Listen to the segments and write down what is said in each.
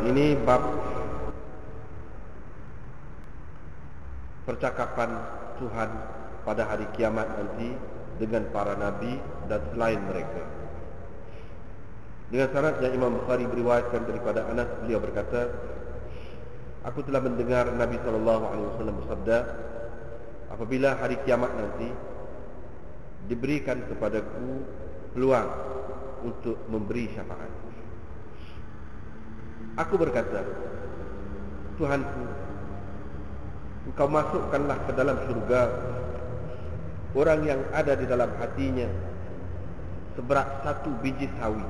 Ini bab percakapan Tuhan pada hari kiamat nanti dengan para nabi dan selain mereka. Dengan syarat yang Imam Bukhari beriwayatkan daripada Anas, beliau berkata, aku telah mendengar Nabi SAW bersabda, apabila hari kiamat nanti diberikan kepadaku peluang untuk memberi syafaat, aku berkata, Tuhanku, Engkau masukkanlah ke dalam syurga orang yang ada di dalam hatinya seberat 1 biji sawi.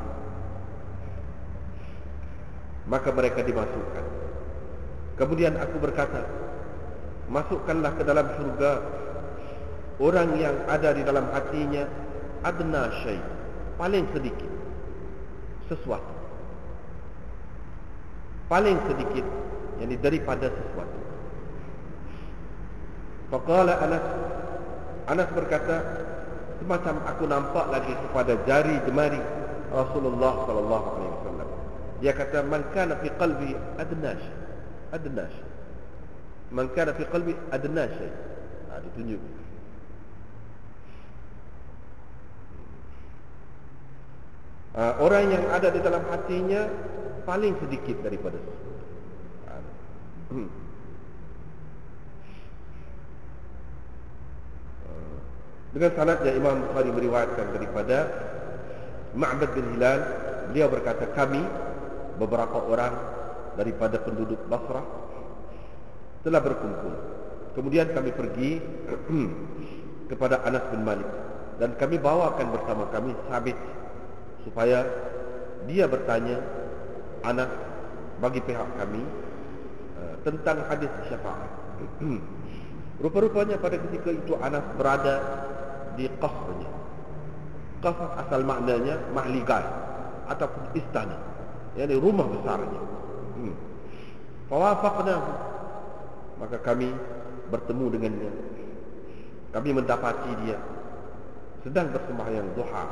Maka mereka dimasukkan. Kemudian aku berkata, masukkanlah ke dalam syurga orang yang ada di dalam hatinya adna syai, paling sedikit sesuatu, paling sedikit, yakni daripada sesuatu. Faqala Anas berkata, semacam aku nampak lagi kepada jari jemari Rasulullah sallallahu alaihi wasallam. Dia kata, man kana fi qalbi adna shay, man kana fi qalbi adna shay. Ditunjuk. Orang yang ada di dalam hatinya paling sedikit daripada sesuatu. Dengan sanad yang Imam Bukhari meriwayatkan daripada Ma'bad bin Hilal, beliau berkata, kami beberapa orang daripada penduduk Basrah telah berkumpul. Kemudian kami pergi kepada Anas bin Malik dan kami bawakan bersama kami Sabit supaya dia bertanya Anas bagi pihak kami tentang hadis syafaat. Rupa-rupanya pada ketika itu Anas berada di qasrnya. Qasr asal maknanya mahligai ataupun istana, yakni rumah besarnya. Fawafaqnahu, maka kami bertemu dengannya. Kami mendapati dia sedang bersembahyang duha.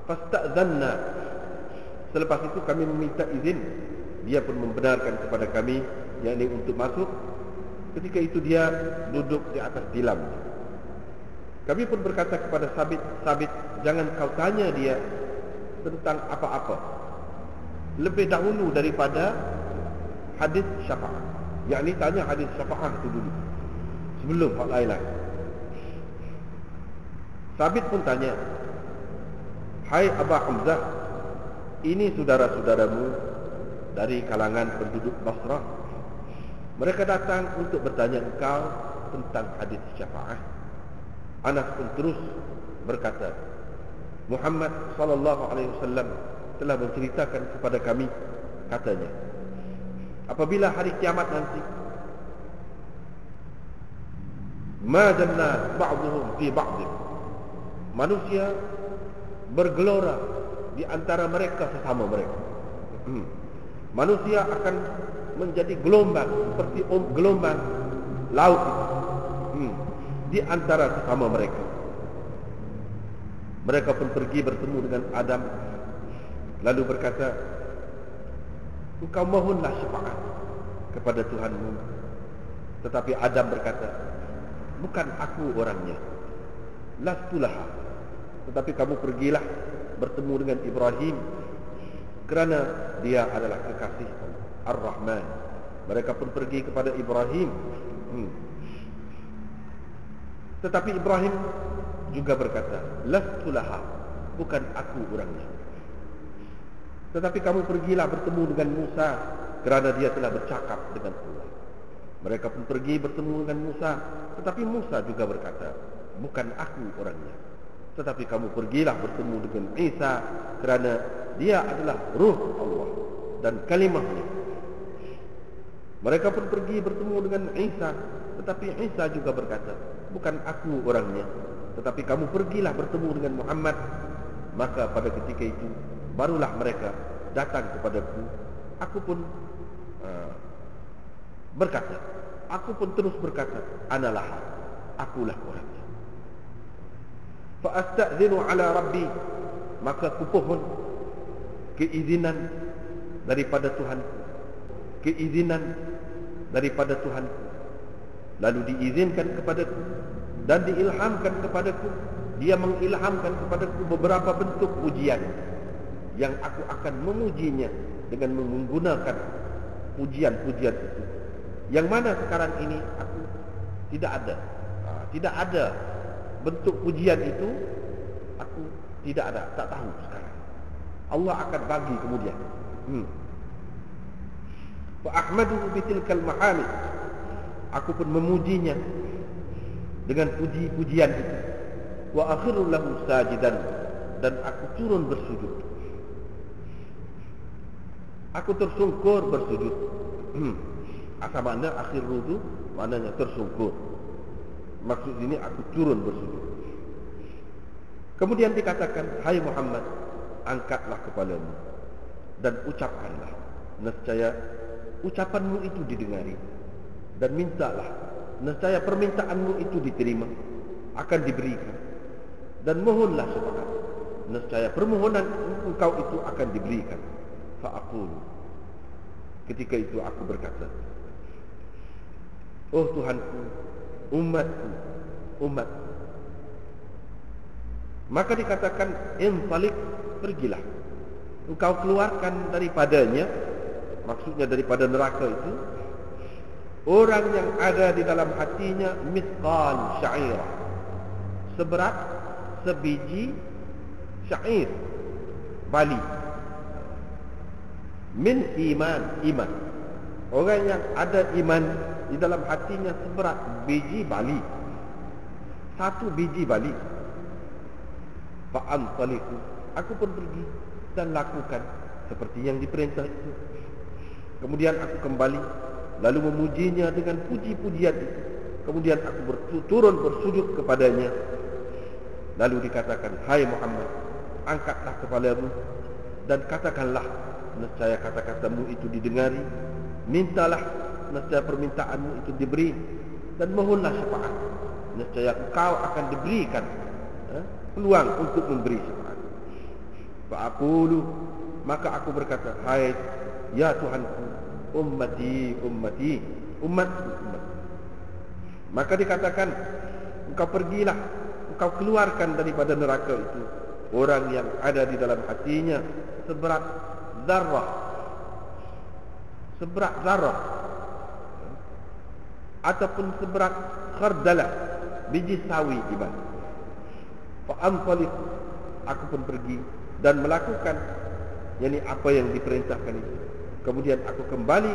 Fasta'zanna, selepas itu kami meminta izin. Dia pun membenarkan kepada kami, yakni untuk masuk. Ketika itu dia duduk di atas tilam. Kami pun berkata kepada Sabit, jangan kau tanya dia tentang apa-apa lebih dahulu daripada hadis syafaat. Yakni tanya hadis syafaat itu dulu sebelum hal lain-lain. Sabit pun tanya, hai Abu Hamzah, ini saudara-saudaramu dari kalangan penduduk Basrah. Mereka datang untuk bertanya engkau tentang hadis syafaat. Anas pun terus berkata, Muhammad sallallahu alaihi wasallam telah menceritakan kepada kami, katanya, apabila hari kiamat nanti, ma janna ba'dhum fi ba'd, manusia bergelora di antara mereka sesama mereka. Manusia akan menjadi gelombang seperti gelombang laut di antara sesama mereka. Mereka pun pergi bertemu dengan Adam, lalu berkata, engkau mohonlah syafaat kepada Tuhanmu. Tetapi Adam berkata, bukan aku orangnya, lastulaha, tetapi kamu pergilah bertemu dengan Ibrahim, kerana dia adalah kekasih Ar-Rahman. Mereka pun pergi kepada Ibrahim. Tetapi Ibrahim juga berkata, lastulaha, bukan aku orangnya. Tetapi kamu pergilah bertemu dengan Musa, kerana dia telah bercakap dengan Allah. Mereka pun pergi bertemu dengan Musa, tetapi Musa juga berkata, bukan aku orangnya. Tetapi kamu pergilah bertemu dengan Isa, kerana dia adalah ruh Allah dan kalimahnya. Mereka pun pergi bertemu dengan Isa, tetapi Isa juga berkata, bukan aku orangnya. Tetapi kamu pergilah bertemu dengan Muhammad. Maka pada ketika itu barulah mereka datang kepadaku. Aku pun berkata, aku pun terus berkata, analah, akulah orangnya. Fa asta'zinu ala rabbi, maka kupohon keizinan daripada Tuhanku, keizinan daripada Tuhanku, lalu diizinkan kepadaku dan diilhamkan kepadaku. Dia mengilhamkan kepadaku beberapa bentuk pujian yang aku akan memujinya dengan menggunakan pujian-pujian itu, yang mana sekarang ini aku tidak ada. Tidak ada bentuk pujian itu, aku tidak ada, tak tahu sekarang. Allah akan bagi kemudian. Wa ahmaduhu bitilkal mahamid. Aku pun memujinya dengan puji-pujian itu. Wa akhiru lahu sajidan, dan aku turun bersujud. Aku tersungkur bersujud. Apa makna akhiru itu? Maknanya tersungkur. Maksud ini aku turun bersujud. Kemudian dikatakan, hai Muhammad, angkatlah kepalamu dan ucapkanlah. Nescaya ucapanmu itu didengari, dan mintalah, nescaya permintaanmu itu diterima, akan diberikan. Dan mohonlah syafaat, nescaya permohonan engkau itu akan diberikan. Fa'aqulu, ketika itu aku berkata, oh Tuhanku, umatku, umatku. Maka dikatakan, intalik, pergilah, engkau keluarkan daripadanya, maksudnya daripada neraka itu, orang yang ada di dalam hatinya mithqal sya'irah, seberat sebiji syair, bali. Min iman. Orang yang ada iman di dalam hatinya seberat biji bali, satu biji bali. Fa'antaliku, aku pun pergi dan lakukan seperti yang diperintah itu. Kemudian aku kembali, lalu memujinya dengan puji-pujian itu. Kemudian aku turun bersujud kepadanya. Lalu dikatakan, hai Muhammad, angkatlah kepalamu dan katakanlah, nescaya kata-katamu itu didengari. Mintalah, nescaya permintaanmu itu diberi. Dan mohonlah syafaat, nescaya engkau akan diberikan peluang untuk memberi syafaat. Fa'aqulu, maka aku berkata, hai ya Tuhanku, ummati, ummati, umatku, umatku. Maka dikatakan, engkau pergilah, engkau keluarkan daripada neraka itu orang yang ada di dalam hatinya seberat zarrah, seberat zarrah, ataupun seberat khardalah, biji sawi ibarat. Fa'antaliq, aku pun pergi dan melakukan yakni apa yang diperintahkan itu. Kemudian aku kembali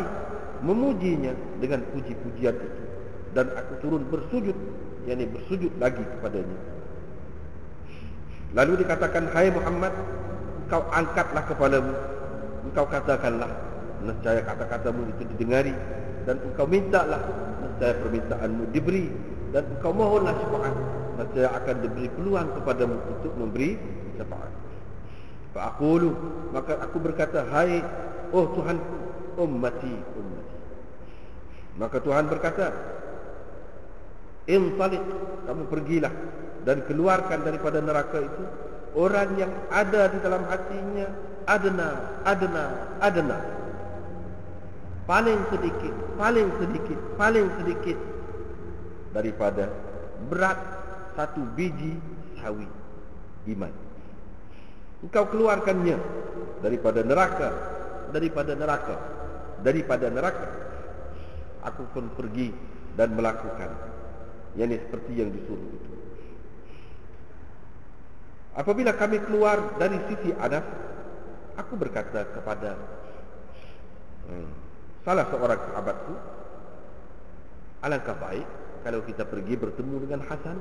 memujinya dengan puji-pujian itu, dan aku turun bersujud, yakni bersujud lagi kepadanya. Lalu dikatakan, hai Muhammad, engkau angkatlah kepalamu, engkau katakanlah, nescaya kata-katamu itu didengari, dan engkau mintalah, nescaya permintaanmu diberi, dan engkau mohonlah syafaat, nescaya akan diberi peluang kepadamu untuk memberi syafaat. Fa'aqulu, maka aku berkata, hai oh Tuhanku, ummati, ummati. Maka Tuhan berkata, intaliq, kamu pergilah dan keluarkan daripada neraka itu orang yang ada di dalam hatinya adna, paling sedikit daripada berat satu biji sawi iman. Engkau keluarkannya daripada neraka. Aku pun pergi dan melakukan, yakni seperti yang disuruh itu. Apabila kami keluar dari sisi Anas, aku berkata kepada salah seorang sahabatku, alangkah baik kalau kita pergi bertemu dengan Hasan.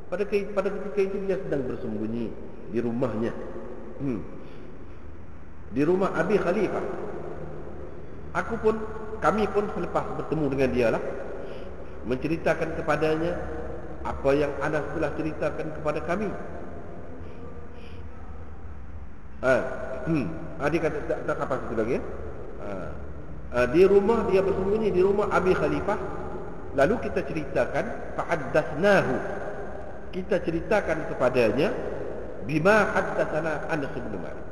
Pada ketika itu dia sedang bersembunyi di rumahnya, di rumah Abi Khalifah. Kami pun selepas bertemu dengan dia lah, menceritakan kepadanya apa yang Anas telah ceritakan kepada kami. Dia kata tak apa itu lagi. Di rumah dia bersembunyi di rumah Abi Khalifah. Lalu kita ceritakan, fahaddatsnahu, kita ceritakan kepadanya bima haddatsana Anas bin Malik,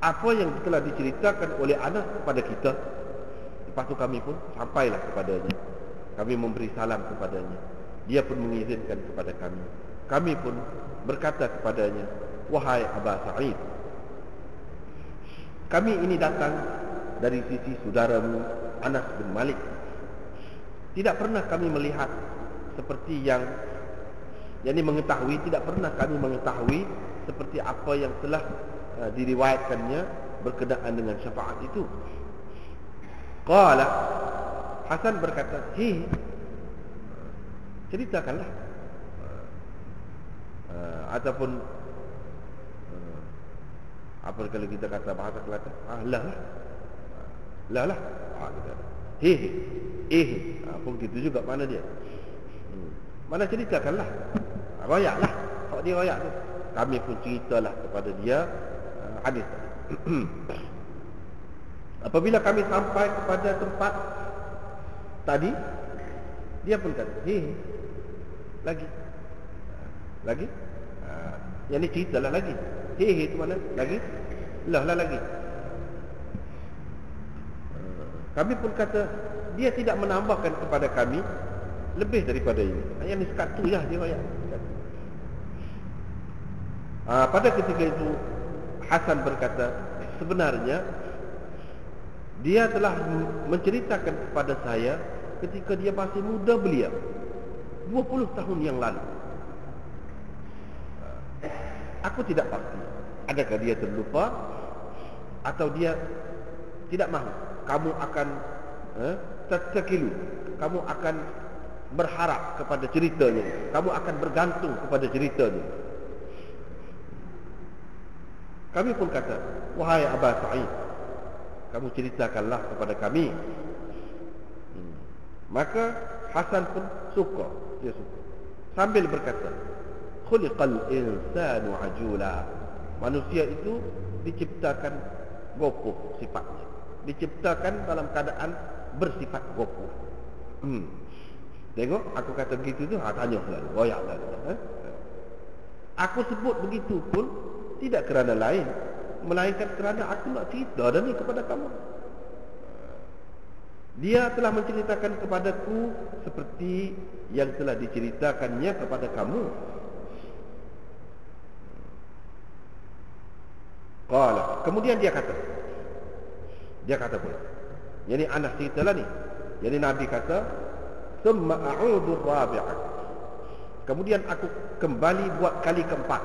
apa yang telah diceritakan oleh Anas kepada kita. Lepas tu kami pun sampailah kepadanya. Kami memberi salam kepadanya. Dia pun mengizinkan kepada kami. Kami pun berkata kepadanya, wahai Aba Sa'id, kami ini datang dari sisi saudaramu Anas bin Malik. Tidak pernah kami melihat seperti yang mengetahui, tidak pernah kami mengetahui seperti apa yang telah diriwayatkannya berkenaan dengan syafaat itu. Qala, Hasan berkata, ceritakanlah. Ataupun apa kalau kita kata bahasa Kelantan, lah. Pun gitu juga mana dia. Mana ceritakanlah. Royaklah. Kalau dia royak tu, kami pun ceritalah kepada dia hadis. Apabila kami sampai kepada tempat tadi, dia pun kata, lagi. Yang ni ceritalah lagi. Itu mana? Lagi? Lah lagi. Kami pun kata, dia tidak menambahkan kepada kami lebih daripada ini. Yang ni sekat tu lah dia royak. Pada ketika itu Hasan berkata, sebenarnya dia telah menceritakan kepada saya ketika dia masih muda belia, 20 tahun yang lalu. Aku tidak pasti adakah dia terlupa atau dia tidak mahu. Kamu akan terkilu, kamu akan berharap kepada ceritanya, kamu akan bergantung kepada ceritanya. Kami pun kata, wahai Aba Sa'id, kamu ceritakanlah kepada kami. Maka Hasan pun suka, dia suka. Sambil berkata, khuliqal insanu ajula. Manusia itu diciptakan gopoh sifatnya, diciptakan dalam keadaan bersifat gopoh. Tengok, aku kata begitu tu, tanya selalu, royak selalu. Aku sebut begitu pun tidak kerana lain, melainkan kerana aku nak cerita dah ni kepada kamu. Dia telah menceritakan kepadaku seperti yang telah diceritakannya kepada kamu. Qala, kemudian dia kata pula, yani Anas ceritalah ni, yani Nabi kata, thumma a'udu rabi'ah, kemudian aku kembali buat kali keempat.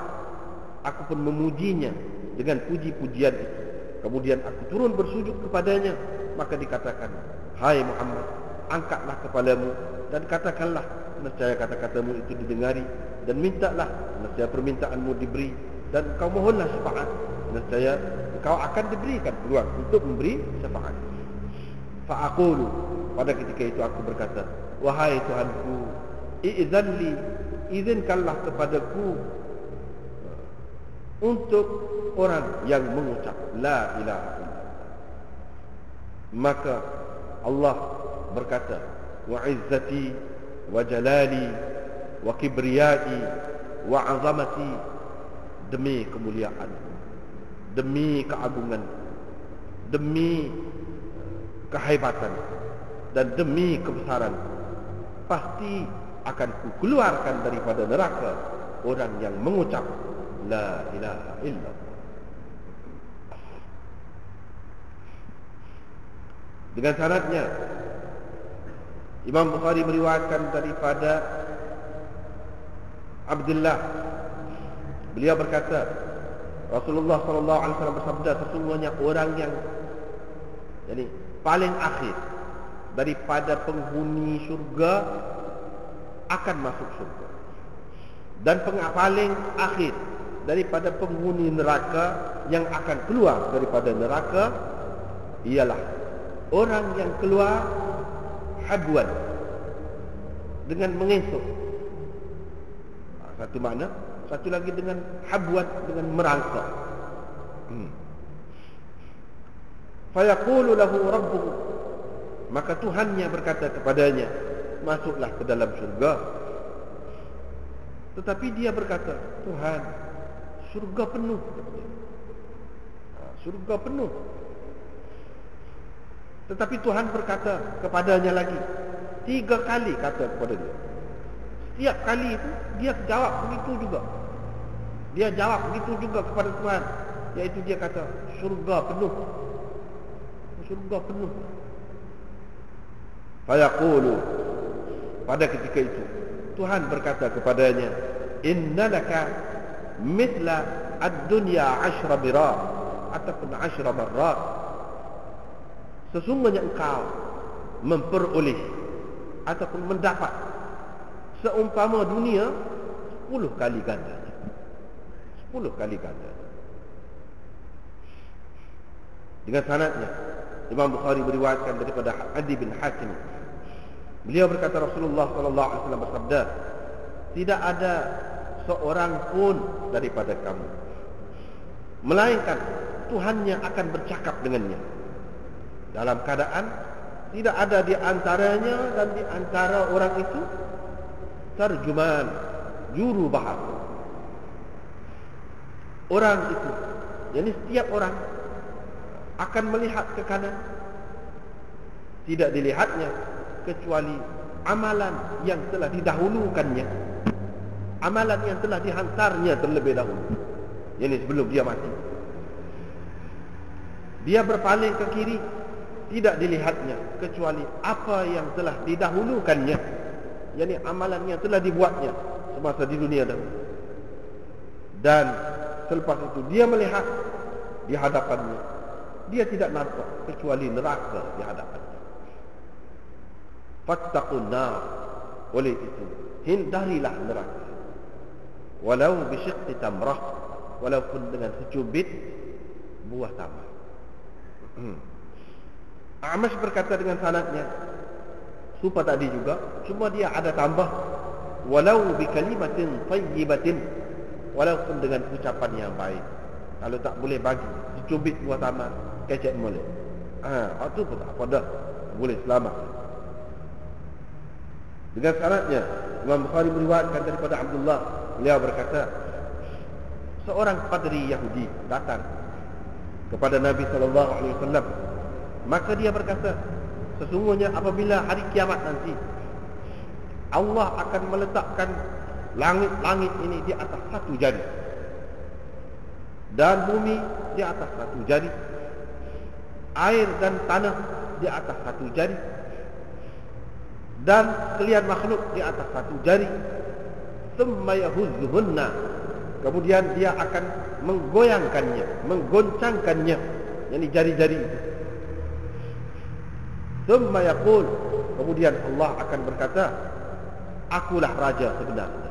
Aku pun memujinya dengan puji-pujian itu. Kemudian aku turun bersujud kepadanya. Maka dikatakan, hai Muhammad, angkatlah kepalamu dan katakanlah, nescaya kata-katamu itu didengari, dan mintalah, nescaya permintaanmu diberi, dan kau mohonlah syafaat, nescaya kau akan diberikan peluang untuk memberi syafaat. Fa'aqulu, pada ketika itu aku berkata, wahai Tuhanku, i'zanli, izinkanlah kepadaku untuk orang yang mengucap la ilaha illallah. Maka Allah berkata, wa izzati wa jalali wa kibriyai wa azamati, demi kemuliaan, demi keagungan, demi kehebatan, dan demi kebesaran, pasti akan kukeluarkan daripada neraka orang yang mengucap la ilaha illallah. Dengan sanadnya, Imam Bukhari meriwayatkan daripada Abdullah, beliau berkata, Rasulullah sallallahu alaihi wasallam bersabda, sesungguhnya orang yang paling akhir daripada penghuni syurga akan masuk syurga, dan paling akhir daripada penghuni neraka yang akan keluar daripada neraka ialah orang yang keluar habwan, dengan mengesok. Satu makna, satu lagi dengan habwan, dengan merangkak. Fayaqulu lahu rabbuhu, maka Tuhannya berkata kepadanya, masuklah ke dalam syurga. Tetapi dia berkata, Tuhan, syurga penuh. Surga penuh. Tetapi Tuhan berkata kepadanya lagi 3 kali kata kepada dia. Setiap kali itu dia jawab begitu juga. Dia jawab begitu juga kepada Tuhan, iaitu dia kata surga penuh. Surga penuh. Fayaqulu, pada ketika itu Tuhan berkata kepadanya, innalaka mithla ad-dunya 10 mirat ataupun 10 marrat. Sesungguhnya engkau memperoleh ataupun mendapat seumpama dunia 10 kali gandanya. 10 kali gandanya. Dengan sanadnya Imam Bukhari meriwayatkan daripada Adi bin Hatim. Beliau berkata Rasulullah sallallahu alaihi wasallam bersabda, tidak ada seorang pun daripada kamu melainkan Tuhannya akan bercakap dengannya dalam keadaan tidak ada di antaranya dan di antara orang itu terjemahan juru bahasa. Orang itu, jadi setiap orang akan melihat ke kanan, tidak dilihatnya kecuali amalan yang telah didahulukannya, amalan yang telah dihantarnya terlebih dahulu, yani sebelum dia mati. Dia berpaling ke kiri, tidak dilihatnya kecuali apa yang telah didahulukannya, yani amalan yang telah dibuatnya semasa di dunia dahulu. Dan selepas itu dia melihat di hadapannya, dia tidak nampak kecuali neraka di hadapannya. Fattaqun nar, oleh itu hindarilah neraka, walau bisyiqqi tamrah, walaupun dengan secubit buah tamar. A'mash berkata dengan sanadnya serupa tadi juga, cuma dia ada tambah walau bi kalimatin thayyibatin, walaupun dengan ucapan yang baik. Kalau tak boleh bagi secubit buah tamar, kecek boleh. Itu pun tak apa dah, boleh selamat. Dengan sanadnya Imam Bukhari meriwayatkan daripada Abdullah, beliau berkata seorang padri Yahudi datang kepada Nabi sallallahu alaihi wasallam. Maka dia berkata, sesungguhnya apabila hari kiamat nanti Allah akan meletakkan langit-langit ini di atas 1 jari dan bumi di atas 1 jari, air dan tanah di atas 1 jari, dan sekalian makhluk di atas 1 jari. Thumma yahuzzuhunna, kemudian dia akan menggoyangkannya, menggoncangkannya, yakni jari-jari itu. Thumma yaqul, kemudian Allah akan berkata, akulah raja sebenarnya,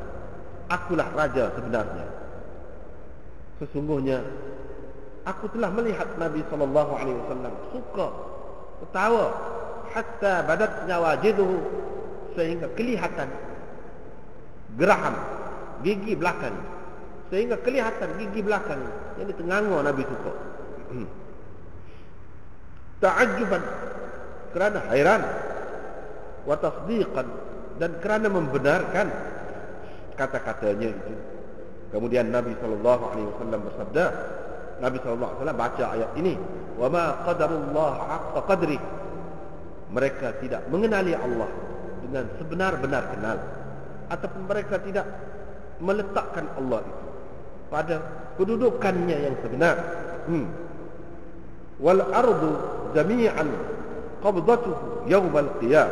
akulah raja sebenarnya. Sesungguhnya aku telah melihat Nabi sallallahu alaihi wasallam suka ketawa hatta badatnya wajiduhu, sehingga kelihatan geraham gigi belakang, sehingga kelihatan gigi belakang, yang tenganga Nabi suka. Ta'ajjuban, kerana hairan, wa tasdiqan, dan kerana membenarkan kata-katanya itu. Kemudian Nabi sallallahu alaihi wasallam bersabda, Nabi sallallahu alaihi wasallam baca ayat ini, wa ma qadarullah haqqa qadri, mereka tidak mengenali Allah dengan sebenar-benar kenal, ataupun mereka tidak meletakkan Allah itu pada kedudukannya yang sebenar. Wal ardu jami'an qabdatuhu yaumal qiyam,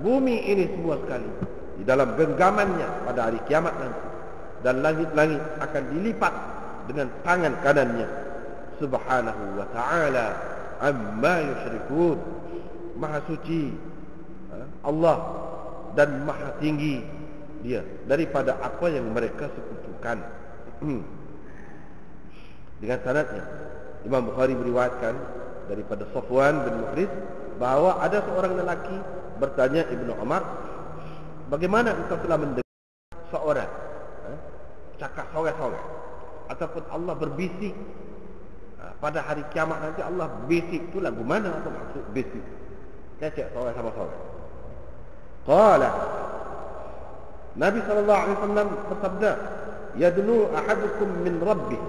bumi ini semua sekali di dalam genggamannya pada hari kiamat nanti, dan langit-langit akan dilipat dengan tangan kanannya. Subhanahu wa ta'ala amma yusyrikun, maha suci Allah dan maha tinggi dia daripada apa yang mereka sekutukan. Dengan sanadnya Imam Bukhari meriwayatkan daripada Safwan bin Muhriz bahawa ada seorang lelaki bertanya Ibnu Umar, bagaimana engkau telah mendengar seorang cakap sorang-sorang, ataupun Allah berbisik pada hari kiamat nanti? Allah bisik itu lagu mana? Apa maksud bisik? Cakap sorang sama sorang. Qala, Nabi sallallahu alaihi wasallam bersabda, yadnu ahadukum min rabbih,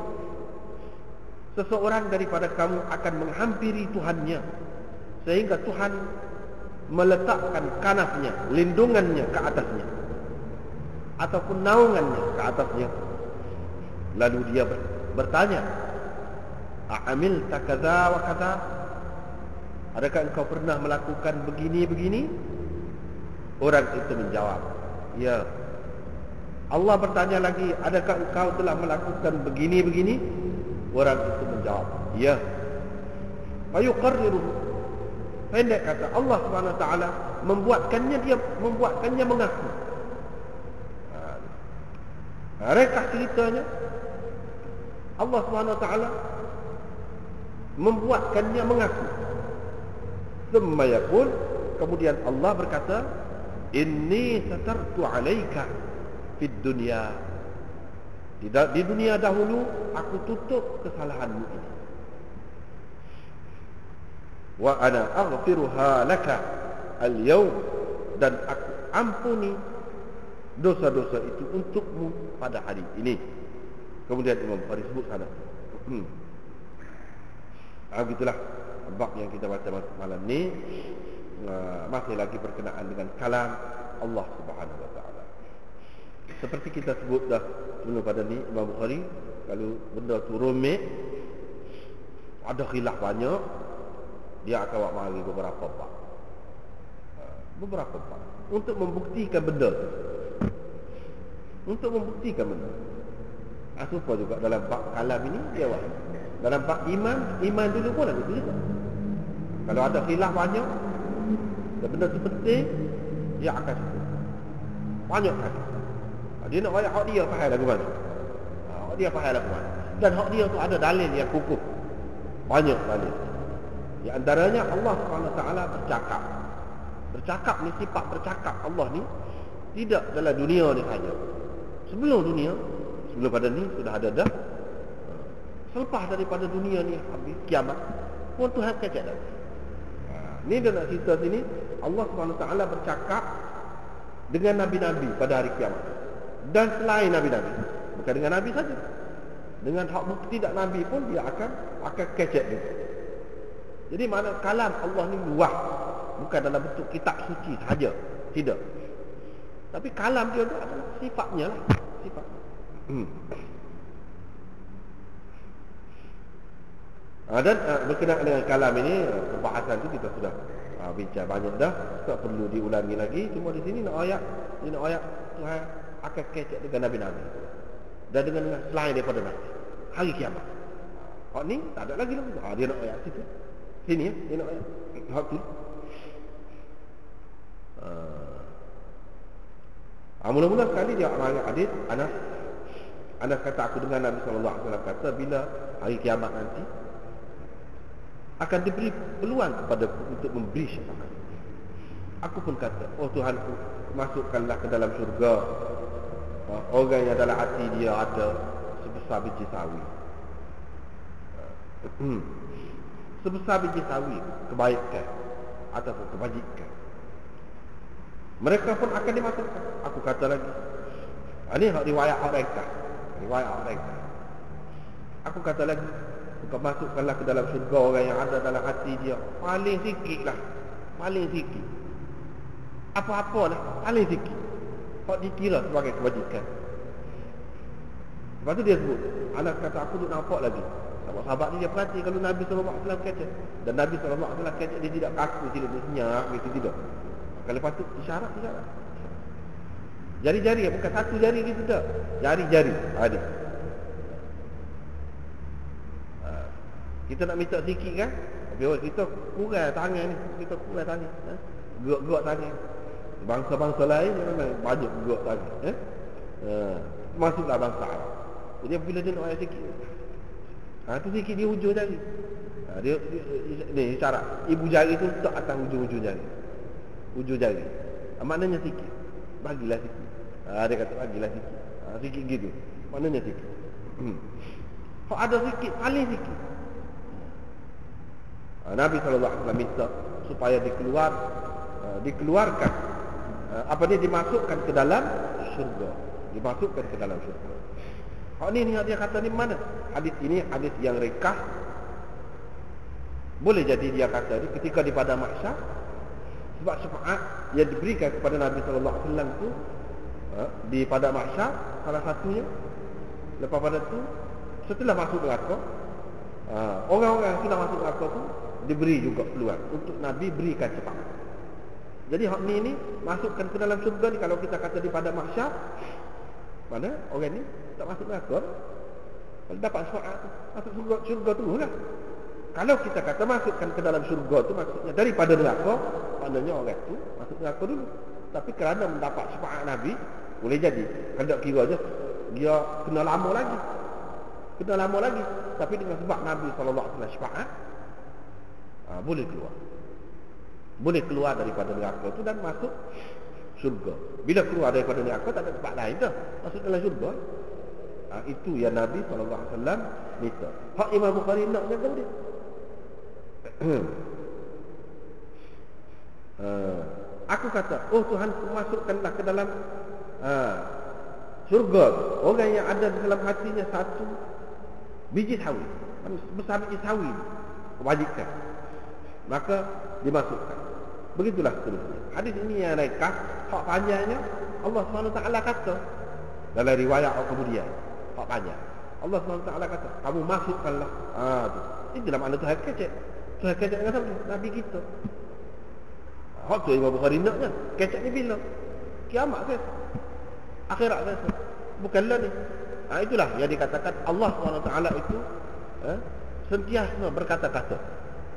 seseorang daripada kamu akan menghampiri Tuhannya sehingga Tuhan meletakkan kanasnya, lindungannya ke atasnya ataupun naungannya ke atasnya. Lalu dia bertanya, "A'amilta kadza wa kadza?" Adakah engkau pernah melakukan begini-begini? Orang itu menjawab, "Ya." Allah bertanya lagi, "Adakah engkau telah melakukan begini-begini?" Orang itu menjawab, "Ya." Fayuqarriru. Pendek kata, Allah Subhanahu Wa Taala membuatkannya mengaku. Rekah ceritanya, Allah Subhanahu Wa Taala membuatkannya mengaku. Thumma yaqul, kemudian Allah berkata, "Inni satartu 'alaika fid dunya." Di dunia dahulu aku tutup kesalahanmu ini. Wa ana aghfiruha laka al-yawm, dan aku ampuni dosa-dosa itu untukmu pada hari ini. Kemudian Imam Bukhari sebut sana. Begitulah bab yang kita baca malam ni, masih lagi berkenaan dengan kalam Allah Subhanahu Wa Taala. Seperti kita sebut dah sebelum pada ni, Imam Bukhari kalau benda tu rumit, ada khilaf banyak, dia akan buat mari beberapa bab. Beberapa bab untuk membuktikan benda tu. Untuk membuktikan benda. Supaya juga dalam bab kalam ini dia buat. Dalam bab iman dulu pun ada juga. Kalau ada khilaf banyak dan benda tu penting, dia akan sebut banyak kali. Dia nak ayat hak dia faham lagu mana. Hak dia faham lagu mana. Dan hak dia tu ada dalil yang kukuh. Banyak dalil. Di antaranya Allah SWT bercakap. Bercakap ni, sifat bercakap Allah ni tidak dalam dunia ni saja. Sebelum dunia, sebelum pada ni sudah ada dah. Selepas daripada dunia ni habis kiamat pun Tuhan kecek dah. Ni dia nak cerita sini, Allah SWT bercakap dengan nabi-nabi pada hari kiamat. Dan selain nabi-nabi, bukan dengan nabi saja, dengan hak bukti tak nabi pun dia akan kecek juga. Jadi makna kalam Allah ni luas, bukan dalam bentuk kitab suci sahaja, tidak. Tapi kalam dia tu adalah sifatnya lah, sifat. Dan berkenaan dengan kalam ini, pembahasan tu kita sudah bincang banyak dah, tak perlu diulangi lagi. Cuma di sini nak ayat Tuhan akan kecek dengan nabi-nabi dan dengan selain daripada nabi hari kiamat. Hak ni tak ada lagi lah. Dia nak ayat situ. Sini ya, dia nak ayat hak tu. Mula-mula sekali dia amalkan hadis Anas kata, aku dengar Nabi SAW kata, bila hari kiamat nanti akan diberi peluang kepadaku untuk memberi syafaat. Aku pun kata, oh Tuhanku, masukkanlah ke dalam syurga orang yang dalam hati dia ada sebesar biji sawi. Sebesar biji sawi kebaikan ataupun kebajikan, mereka pun akan dimasukkan. Aku kata lagi, ini riwayat mereka. Aku kata lagi, kau masukkanlah ke dalam syurga orang yang ada dalam hati dia paling sikit lah, paling sikit, apa-apa lah, paling sikit, kau dikira sebagai kebajikan. Lepas tu dia sebut, Anas kata, aku tu nampak lagi sahabat-sahabat ni dia perhati kalau Nabi SAW kata, dan Nabi SAW kata dia tidak kaku, tidak senyap gitu, tidak. Kalau lepas tu isyarat. Jari-jari, bukan satu jari gitu tak, jari-jari ada. Kita nak minta sikit kan, kita kurang tangan ni, kita kurang tangan, gerak-gerak tangan. Bangsa-bangsa lain memang banyak gerak tangan, masuklah bangsa Arab. Jadi bila dia nak ayat sikit, tu sikit dia hujung jari. Dia ni isyarat, ibu jari tu letak atas hujung-hujung jari, hujung jari. Maknanya sikit, bagilah sikit. Dia kata bagilah sikit, sikit gitu, maknanya sikit. Kalau ada sikit, paling sikit, Nabi SAW minta supaya dikeluarkan, dimasukkan ke dalam syurga, Hak ni dia kata ni mana? Hadis ini hadis yang rekah. Boleh jadi dia kata ni ketika di padang mahsyar, sebab syafaat yang diberikan kepada Nabi sallallahu alaihi wasallam tu di padang mahsyar salah satunya, lepas pada tu setelah masuk neraka, orang-orang yang sudah masuk neraka tu diberi juga peluang untuk Nabi berikan syafaat. Jadi hak ni masukkan ke dalam syurga ni. Kalau kita kata di padang mahsyar, mana orang ni tak masuk neraka, kalau dapat syafaat tu masuk syurga tu lah. Kalau kita kata masukkan ke dalam syurga tu maksudnya daripada neraka, maknanya orang tu masuk neraka dulu. Tapi kerana mendapat syafaat Nabi, boleh jadi kalau kira je dia kena lama lagi. Tapi dengan sebab Nabi SAW syafaat, boleh keluar daripada neraka tu dan masuk syurga. Bila keluar daripada neraka tak ada tempat lain dah, masuk dalam syurga. Itu yang Nabi SAW minta. Hak Imam Bukhari nak jaga dia. Aku kata, oh Tuhan, masukkanlah ke dalam syurga orang yang ada di dalam hatinya satu biji sawi, besar biji sawi, kebajikan, maka dimasukkan. Begitulah seterusnya. Hadis ini yang rekah, hak panjangnya Allah SWT kata dalam riwayat kemudian, hak panjang Allah SWT kata, kamu masukkanlah. Itulah makna Tuhan kecek. Tuhan kecek dengan siapa? Nabi kita. Hak tu Imam Bukhari naknya. Kecek ni bila? Kiamat ke? Akhirat ke? Bukanlah ni. Itulah yang dikatakan Allah SWT itu sentiasa berkata-kata,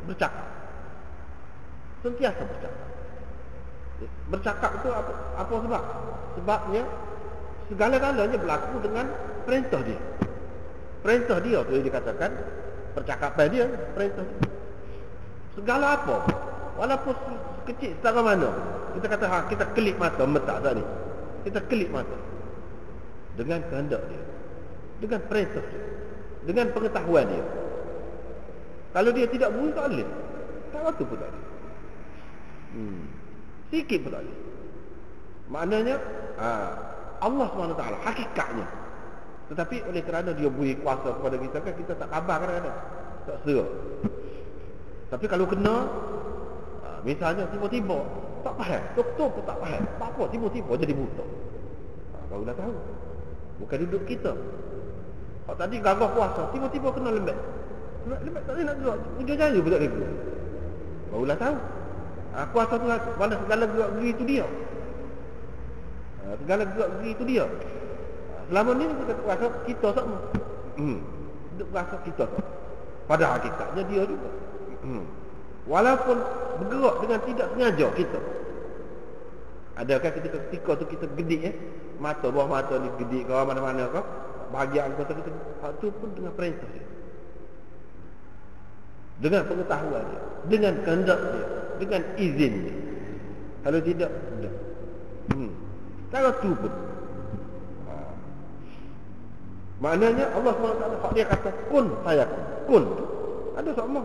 bercakap. Sentiasa bercakap. Bercakap itu apa sebab? Sebabnya segala-galanya berlaku dengan perintah dia. Perintah dia tu yang dikatakan percakapan dia, perintah dia. Segala apa, walaupun kecil setara mana, kita kata kita kelip mata metak tak ni, kita kelip mata dengan kehendak dia, dengan perintah dia, dengan pengetahuan dia. Kalau dia tidak beri, tak boleh. Tak waktu pun tak boleh. Sikit pun tak boleh. Maknanya Allah SWT hakikatnya. Tetapi oleh kerana dia beri kuasa kepada kita kan, kita tak khabar kadang-kadang, tak serak. Tapi kalau kena, misalnya tiba-tiba tak faham, doktor pun tak faham, tak apa, tiba-tiba jadi buta, barulah tahu bukan duduk kita. Kalau tadi gagah puasa, tiba-tiba kena lembek tak boleh nak gerak, ujung jaya pun tak boleh gerak, barulah tahu kuasa tu mana segala gerak-geri itu dia. Segala gerak-geri itu dia. Selama ni kita rasa kita sama. Duk rasa kita sama. Pada hakikatnya dia juga. Walaupun bergerak dengan tidak sengaja kita. Adakah ketika tu kita gedik mata, bawah mata ni gedik ke mana-mana ke, bahagian kata kita, itu pun dengan perintah dia, dengan pengetahuan dia, dengan kehendak dia, dengan izin dia. Kalau tidak, tidak. Cara tu pun. Maknanya Allah SWT dia kata kun fayakun. Kun tu ada sama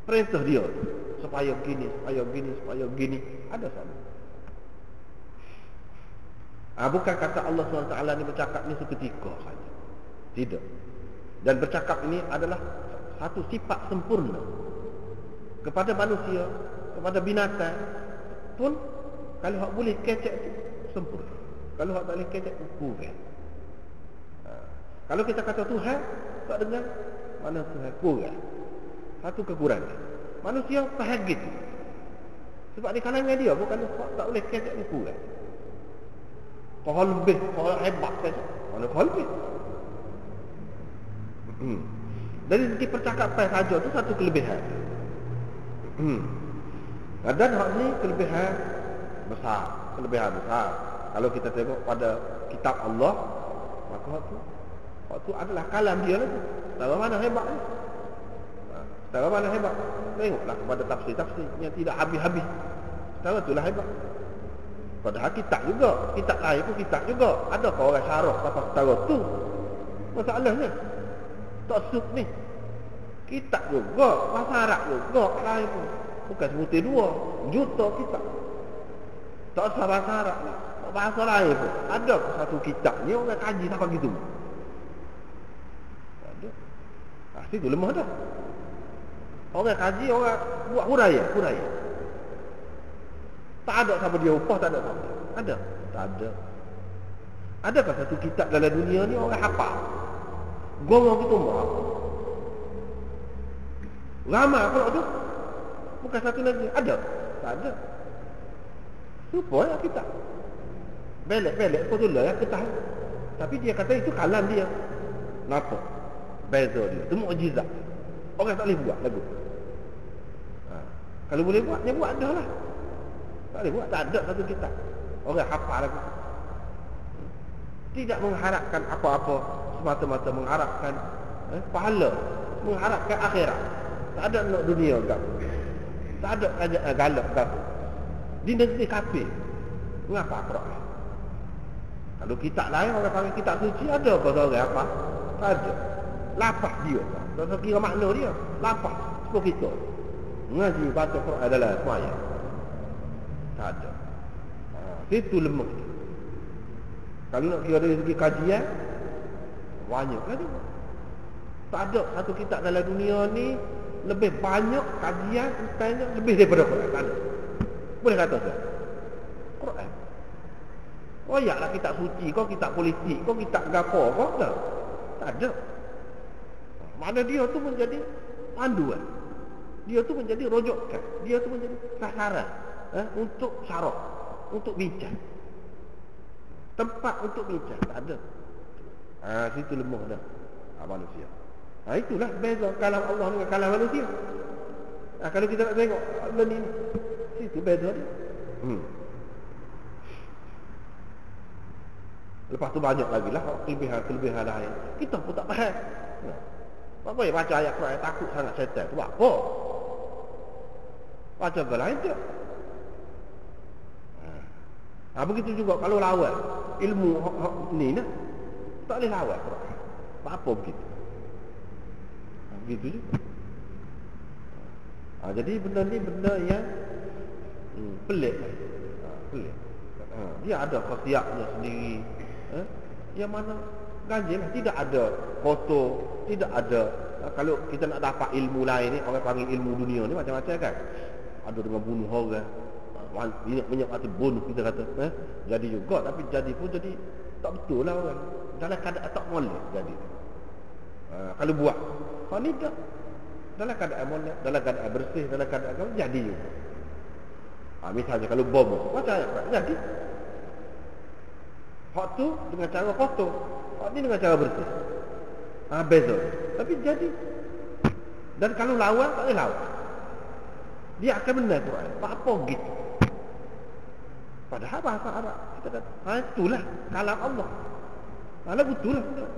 perintah dia, supaya gini, supaya gini, supaya gini, ada sama. Bukan kata Allah SWT ni bercakap ni seketika saja. Tidak. Dan bercakap ini adalah satu sifat sempurna. Kepada manusia, kepada binatang pun, kalau hak boleh kecek tu sempurna. Kalau hak tak boleh kecek tu kurang. Kalau kita kata Tuhan, tak dengar, mana Tuhan kurang. Satu kekurangan. Manusia faham gitu. Sebab di kalangan dia bukan tak boleh kecek ni kurang. Kau lebih, kau hebat saja. Mana kau lebih? Dari segi percakapan saja tu satu kelebihan. Dan hak ni kelebihan besar. Kelebihan besar. Kalau kita tengok pada kitab Allah, maka hak tu adalah kalam dia lah tu. Tahu mana hebat ni? Tahu mana hebat? Tengoklah kepada tafsir-tafsir yang tidak habis-habis. Tahu itulah hebat. Padahal kitab juga, kitab lain pun kitab juga. Adakah orang syarah pasal setara tu? Masalahnya tak sub ni. Kitab juga, bahasa Arab juga, lain pun. Bukan sebutir 2 juta kitab. Tak usah bahasa Arab lah. bahasa lain pun. Ada satu kitab ni orang kaji sampai gitu. Ada. Situ lemah dah. Orang kaji, orang buat huraya. Tak ada siapa dia upah, tak ada siapa. Ada? Tak ada. Adakah satu kitab dalam dunia ni orang hafal? Gomong kita buat. Ramai kalau tu. Bukan satu lagi. Ada? Tak ada. Lupa lah kitab. Belek-belek pun tu lah ya, ketah. Tapi dia kata itu kalam dia. Kenapa? Beza dia. Itu mukjizat. Orang tak boleh buat lagu. Kalau boleh buat, dia buat dah lah. Tak boleh buat, tak ada satu kitab. Orang hafal lagu. Tidak mengharapkan apa-apa, semata-mata mengharapkan pahala, mengharapkan akhirat. Tak ada nak dunia enggak. Tak ada kerajaan galak enggak. Di negeri kafir. Mengapa Quran? Kalau kitab lain orang panggil kitab suci, ada apa orang apa? Tak ada. Lapas dia. Tak kira makna dia. Lapas seperti kita. Ngaji baca Quran adalah semaya. Tak ada. Itu lemah. Kalau nak kira dari segi kajian, banyak lagi. Tak ada satu kitab dalam dunia ni lebih banyak kajian tentangnya lebih daripada Quran. Tak ada. Boleh kata tak? Quran. Oh yaklah kitab suci, kau kitab politik, kau kitab gapo, kau tak? Tak ada. Mana dia tu menjadi panduan. Dia tu menjadi rujukan. Dia tu menjadi sasaran untuk syarak, untuk bincang. Tempat untuk bincang tak ada. Situ lemah dah manusia. Itulah beza kalam Allah dengan kalam manusia. Kalau kita nak tengok ni, situ beza dia. Lepas tu banyak lagi lah kelebihan lain. Kita pun tak faham. Apa yang baca ayat Quran takut sangat syaitan tu buat apa? Baca ke lain je. Begitu juga kalau lawan ilmu ni nah, tak boleh lawan Quran. Apa begitu? Begitu je. Jadi benda ni benda yang pelik. Pelik. Dia ada khasiatnya sendiri. Yang mana ganjil lah. Tidak ada foto, tidak ada. Kalau kita nak dapat ilmu lain ni, orang panggil ilmu dunia ni macam-macam kan. Ada dengan bunuh orang, minyak mati bunuh kita kata. Jadi juga, tapi jadi pun jadi tak betul lah orang. Dalam keadaan tak boleh jadi. Kalau buat, kalau ni tak. Dalam keadaan molek, dalam keadaan bersih, dalam keadaan kamu jadi juga. Misalnya kalau bom, macam ayat jadi. Hak tu dengan cara foto, hak ni dengan cara bersih. Beza. Tapi jadi. Dan kalau lawan, tak boleh lawan. Dia akan benar Quran. Apa gitu. Padahal bahasa Arab kita kata, itulah kalam Allah. Alah betul lah.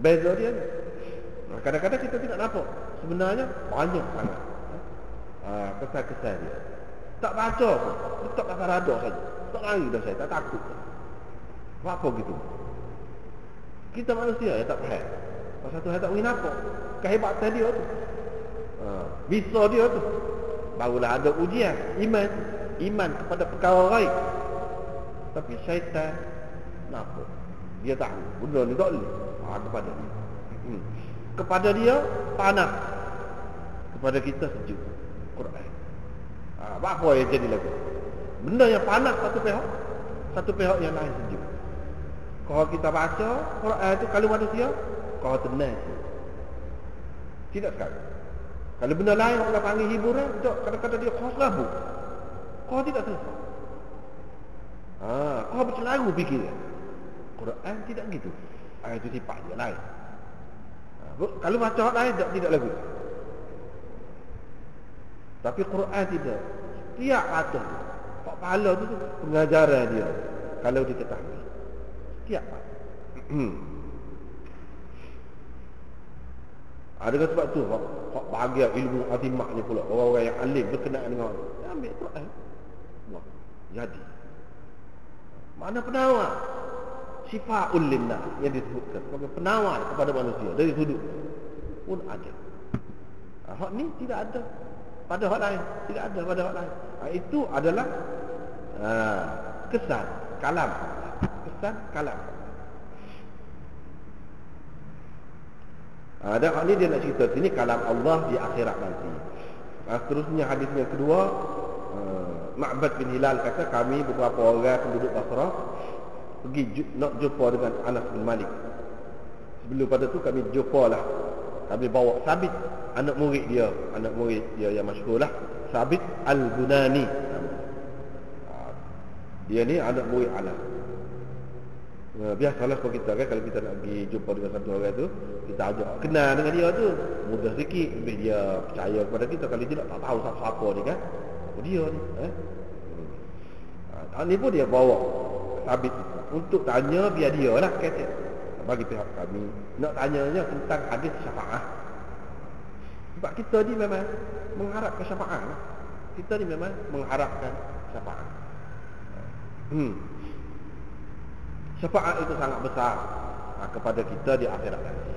Beza dia. Kadang-kadang kita tidak nampak. Sebenarnya banyak sangat. Kesan-kesan dia. Tak baca pun. Letak kat rada saja. Tak lari dah saya, tak takut. Apa gitu. Kita manusia yang tak faham. Pasal tu saya tak boleh nampak kehebatan dia tu. Bisa dia tu. Barulah ada ujian iman kepada perkara lain. Tapi syaitan nampak. Dia tahu benda ni tak boleh. Kepada dia. Kepada dia panas. Kepada kita sejuk. Quran. Apa yang jadi lagu? Benda yang panas satu pihak yang lain sejuk. Kalau kita baca Quran itu kalau manusia, kau tenang. Tidak sekali. Kalau benda lain orang panggil hiburan, kadang-kadang dia kau selabu. Kau tidak selesai. Kau bercelaru fikir. Quran tidak gitu. Itu sifat dia lain. Kalau baca lain tidak lagu. Tapi Quran tidak. Setiap kata Pak pahala tu pengajaran dia. Kalau diketahui. Setiap kata. Dengan sebab tu Hak bahagia ilmu azimaknya pula. Orang-orang yang alim berkenaan dengan Allah, ambil Quran. Jadi mana penawar Syifa'ul linnas yang disebutkan sebagai penawar kepada manusia dari sudut pun ada. Hak ni tidak ada pada hak lain. Tidak ada pada hak lain. Itu adalah kesan, kalam. Kesan, kalam. Dan hal ni dia nak cerita sini kalam Allah di akhirat nanti. Seterusnya hadis yang kedua, Ma'bad bin Hilal kata kami beberapa orang penduduk Basrah pergi nak jumpa dengan Anas bin Malik. Sebelum pada tu kami jumpa lah, kami bawa Sabit, anak murid dia yang masyhur lah, Sabit Al-Bunani. Dia ni anak murid Anas. Biasalah kalau kita kan, kalau kita nak pergi jumpa dengan satu orang tu, kita ajak kenal dengan dia tu, mudah sikit, lebih dia percaya kepada kita. Kalau dia tak tahu siapa ni kan, dia ni ni pun dia bawa Sabit untuk tanya biar dia lah kata bagi pihak kami nak tanyanya tentang hadis syafaat. Sebab kita ni memang mengharapkan syafaat lah. Kita ni memang mengharapkan syafaat. Syafaat itu sangat besar kepada kita di akhirat nanti.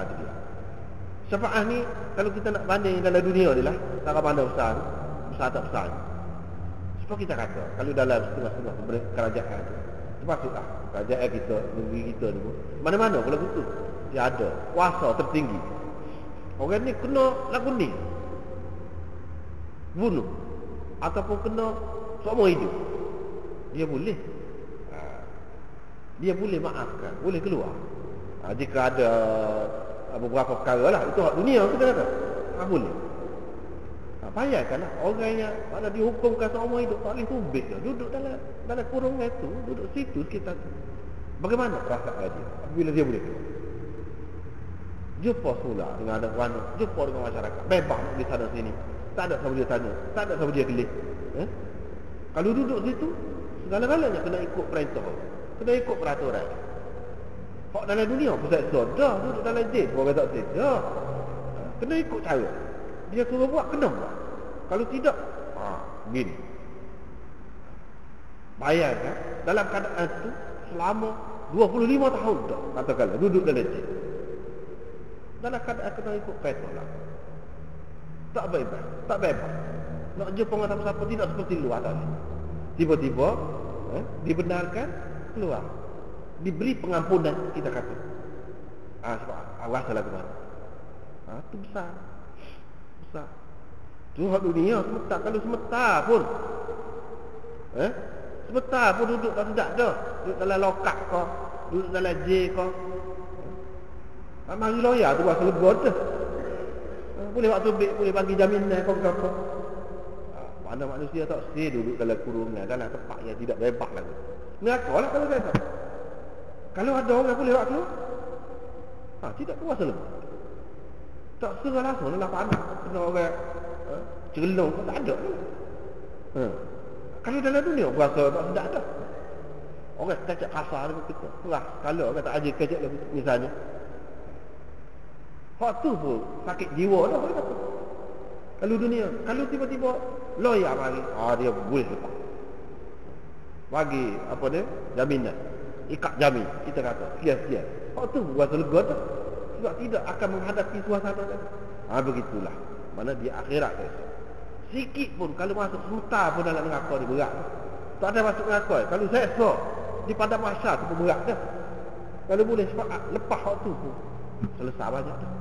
Itu dia. Syafaat ni kalau kita nak banding dalam dunia ni lah, tak mana besar tak besar. Sebab kita kata kalau dalam setengah-setengah kerajaan tu, termasuklah kerajaan kita, negeri kita ni pun, mana-mana kalau betul dia ada kuasa tertinggi. Orang ni kena lagu ni bunuh ataupun kena seumur hidup, dia boleh maafkan, boleh keluar. Jika ada beberapa perkara lah, itu hak dunia kita kata, boleh. Bayangkanlah orang yang mana dihukumkan seumur hidup tak boleh tubik dia, duduk dalam kurungan itu, duduk situ sekitar tu. Bagaimana perasaan dia bila dia boleh keluar? Jumpa semula dengan anak warna, jumpa dengan masyarakat, bebas di sana sini, tak ada siapa dia tanya, tak ada siapa dia kelih. Kalau duduk situ, segala-galanya kena ikut perintah, kena ikut peraturan. Hak dalam dunia pun seksa, dah duduk dalam jail, orang tak seksa, kena ikut cara. Dia suruh buat, kena buat. Kalau tidak, begini. Bayangkan dalam keadaan itu selama 25 tahun dah, katakanlah duduk dalam jail, dalam keadaan kena ikut perintah lah. Tak bebas. Nak jumpa dengan siapa-siapa tidak seperti luar tadi. Tiba-tiba dibenarkan keluar, diberi pengampunan, kita kata. Sebab Allah salah ke mana? Itu besar. Tu hak dunia sebentar, kalau sebentar pun duduk tak sedap dah, duduk dalam lokap ke, duduk dalam jail ke, mari lawyer tu buat lega dah. Boleh waktu boleh bagi jaminan kau apa. Mana manusia tak stay duduk dalam kurungan, dalam tempat yang tidak bebas lagi. Neraka lah kalau kata. Kalau ada orang boleh buat keluar, tidak kuasa lega. Tak serah langsung dalam panas, kena orang celong pun tak ada. Kalau dalam dunia berasa tak sedap dah. Orang kacak kasar dengan kita, kalau orang tak ajar kacak lagi misalnya, hak tu pun sakit jiwa dah boleh kata. Kalau dunia, kalau tiba-tiba lawyer mari, dia boleh lepas. Bagi apa dia? Jaminan. Ikat jamin, kita kata. Sia-sia. Hak tu berasa lega dah. Sebab tidak akan menghadapi suasana tadi. Begitulah. Mana di akhirat esok. Sikit pun kalau masuk sebentar pun dalam neraka ni berat. Tak ada masuk neraka. Kalau saya esok di padang mahsyar tu pun berat dah. Kalau boleh syafaat lepas waktu pun selesai banyak dah.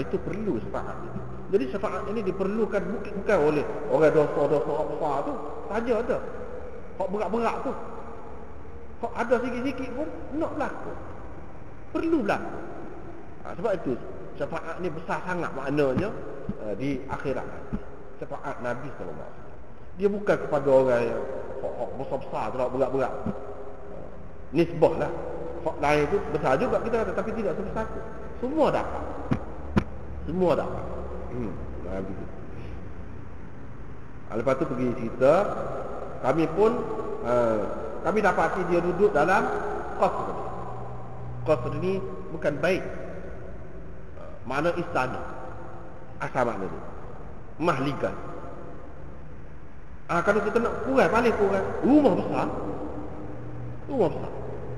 Itu perlu syafaat ini. Jadi syafaat ini diperlukan bukan oleh orang dosa-dosa besar tu saja ada. Hak berat-berat tu. Hak ada sikit-sikit pun nak berlaku. Perlu berlaku. Sebab itu syafaat ni besar sangat maknanya di akhirat nanti. Syafaat Nabi SAW. Dia bukan kepada orang yang besar-besar tu, berat-berat. Nisbah lah. Hak lain tu besar juga kita kata, tapi tidak sebesar tu. Semua dapat. Begitu. Lepas tu pergi cerita, kami pun kami dapati dia duduk dalam qasr. Qasr ni bukan bait. Mana istana. Asal makna dia mahligan. Kalau kita nak kurang, paling kurang rumah besar.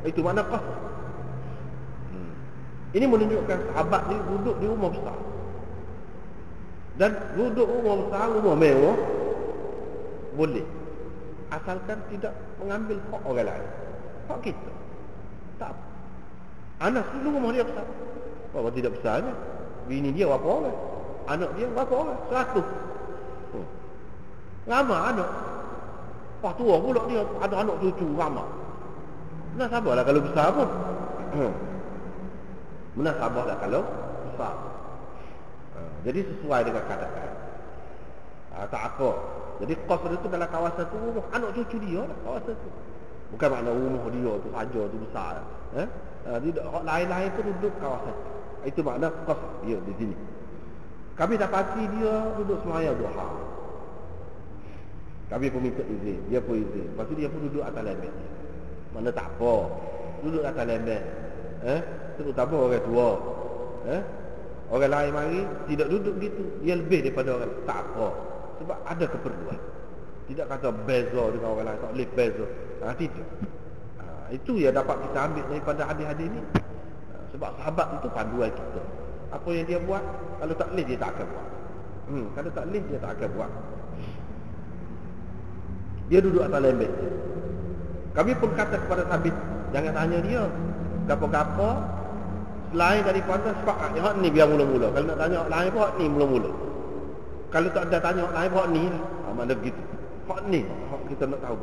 Itu makna qasr. Ini menunjukkan sahabat ni duduk di rumah besar. Dan duduk rumah besar, rumah mewah boleh. asalkan tidak mengambil hak orang lain. Hak kita. Tak apa. Anas dulu rumah dia besar. Bahawa tidak besarnya. Bini dia berapa orang? Anak dia berapa orang? 100. Ramai anak. Wah tua pula dia. Ada anak cucu ramai. Mana sabarlah kalau besar pun. Mana sabarlah kalau besar. Jadi sesuai dengan keadaan. Tak apa. Jadi kos itu dalam kawasan tu rumah anak cucu dia lah kawasan tu. Bukan makna rumah dia tu saja tu besar. Lain-lain tu duduk kawasan. Itu makna kos dia di sini. Kami dapati dia duduk semayang duha. Kami pun minta izin, dia pun izin. Lepas tu dia pun duduk atas lembek. Mana tak apa. Duduk atas lembek. Terutama orang tua. Orang lain mari tidak duduk gitu. Dia lebih daripada orang lain. Tak apa. Sebab ada keperluan. Tidak kata beza dengan orang lain. Tak boleh beza. Tidak. Itu yang dapat kita ambil daripada hadis-hadis ni. Sebab sahabat itu panduan kita. Apa yang dia buat, kalau tak boleh dia tak akan buat. Kalau tak boleh dia tak akan buat. Dia duduk atas lembek. Kami pun kata kepada Sabit, jangan tanya dia gapo-gapo selain daripada sepakat hak ni biar mula-mula. Kalau nak tanya hak lain pun hak ni mula-mula. Kalau tak ada tanya hak lain pun hak ni lah. Mana begitu. Hak ni hak kita nak tahu.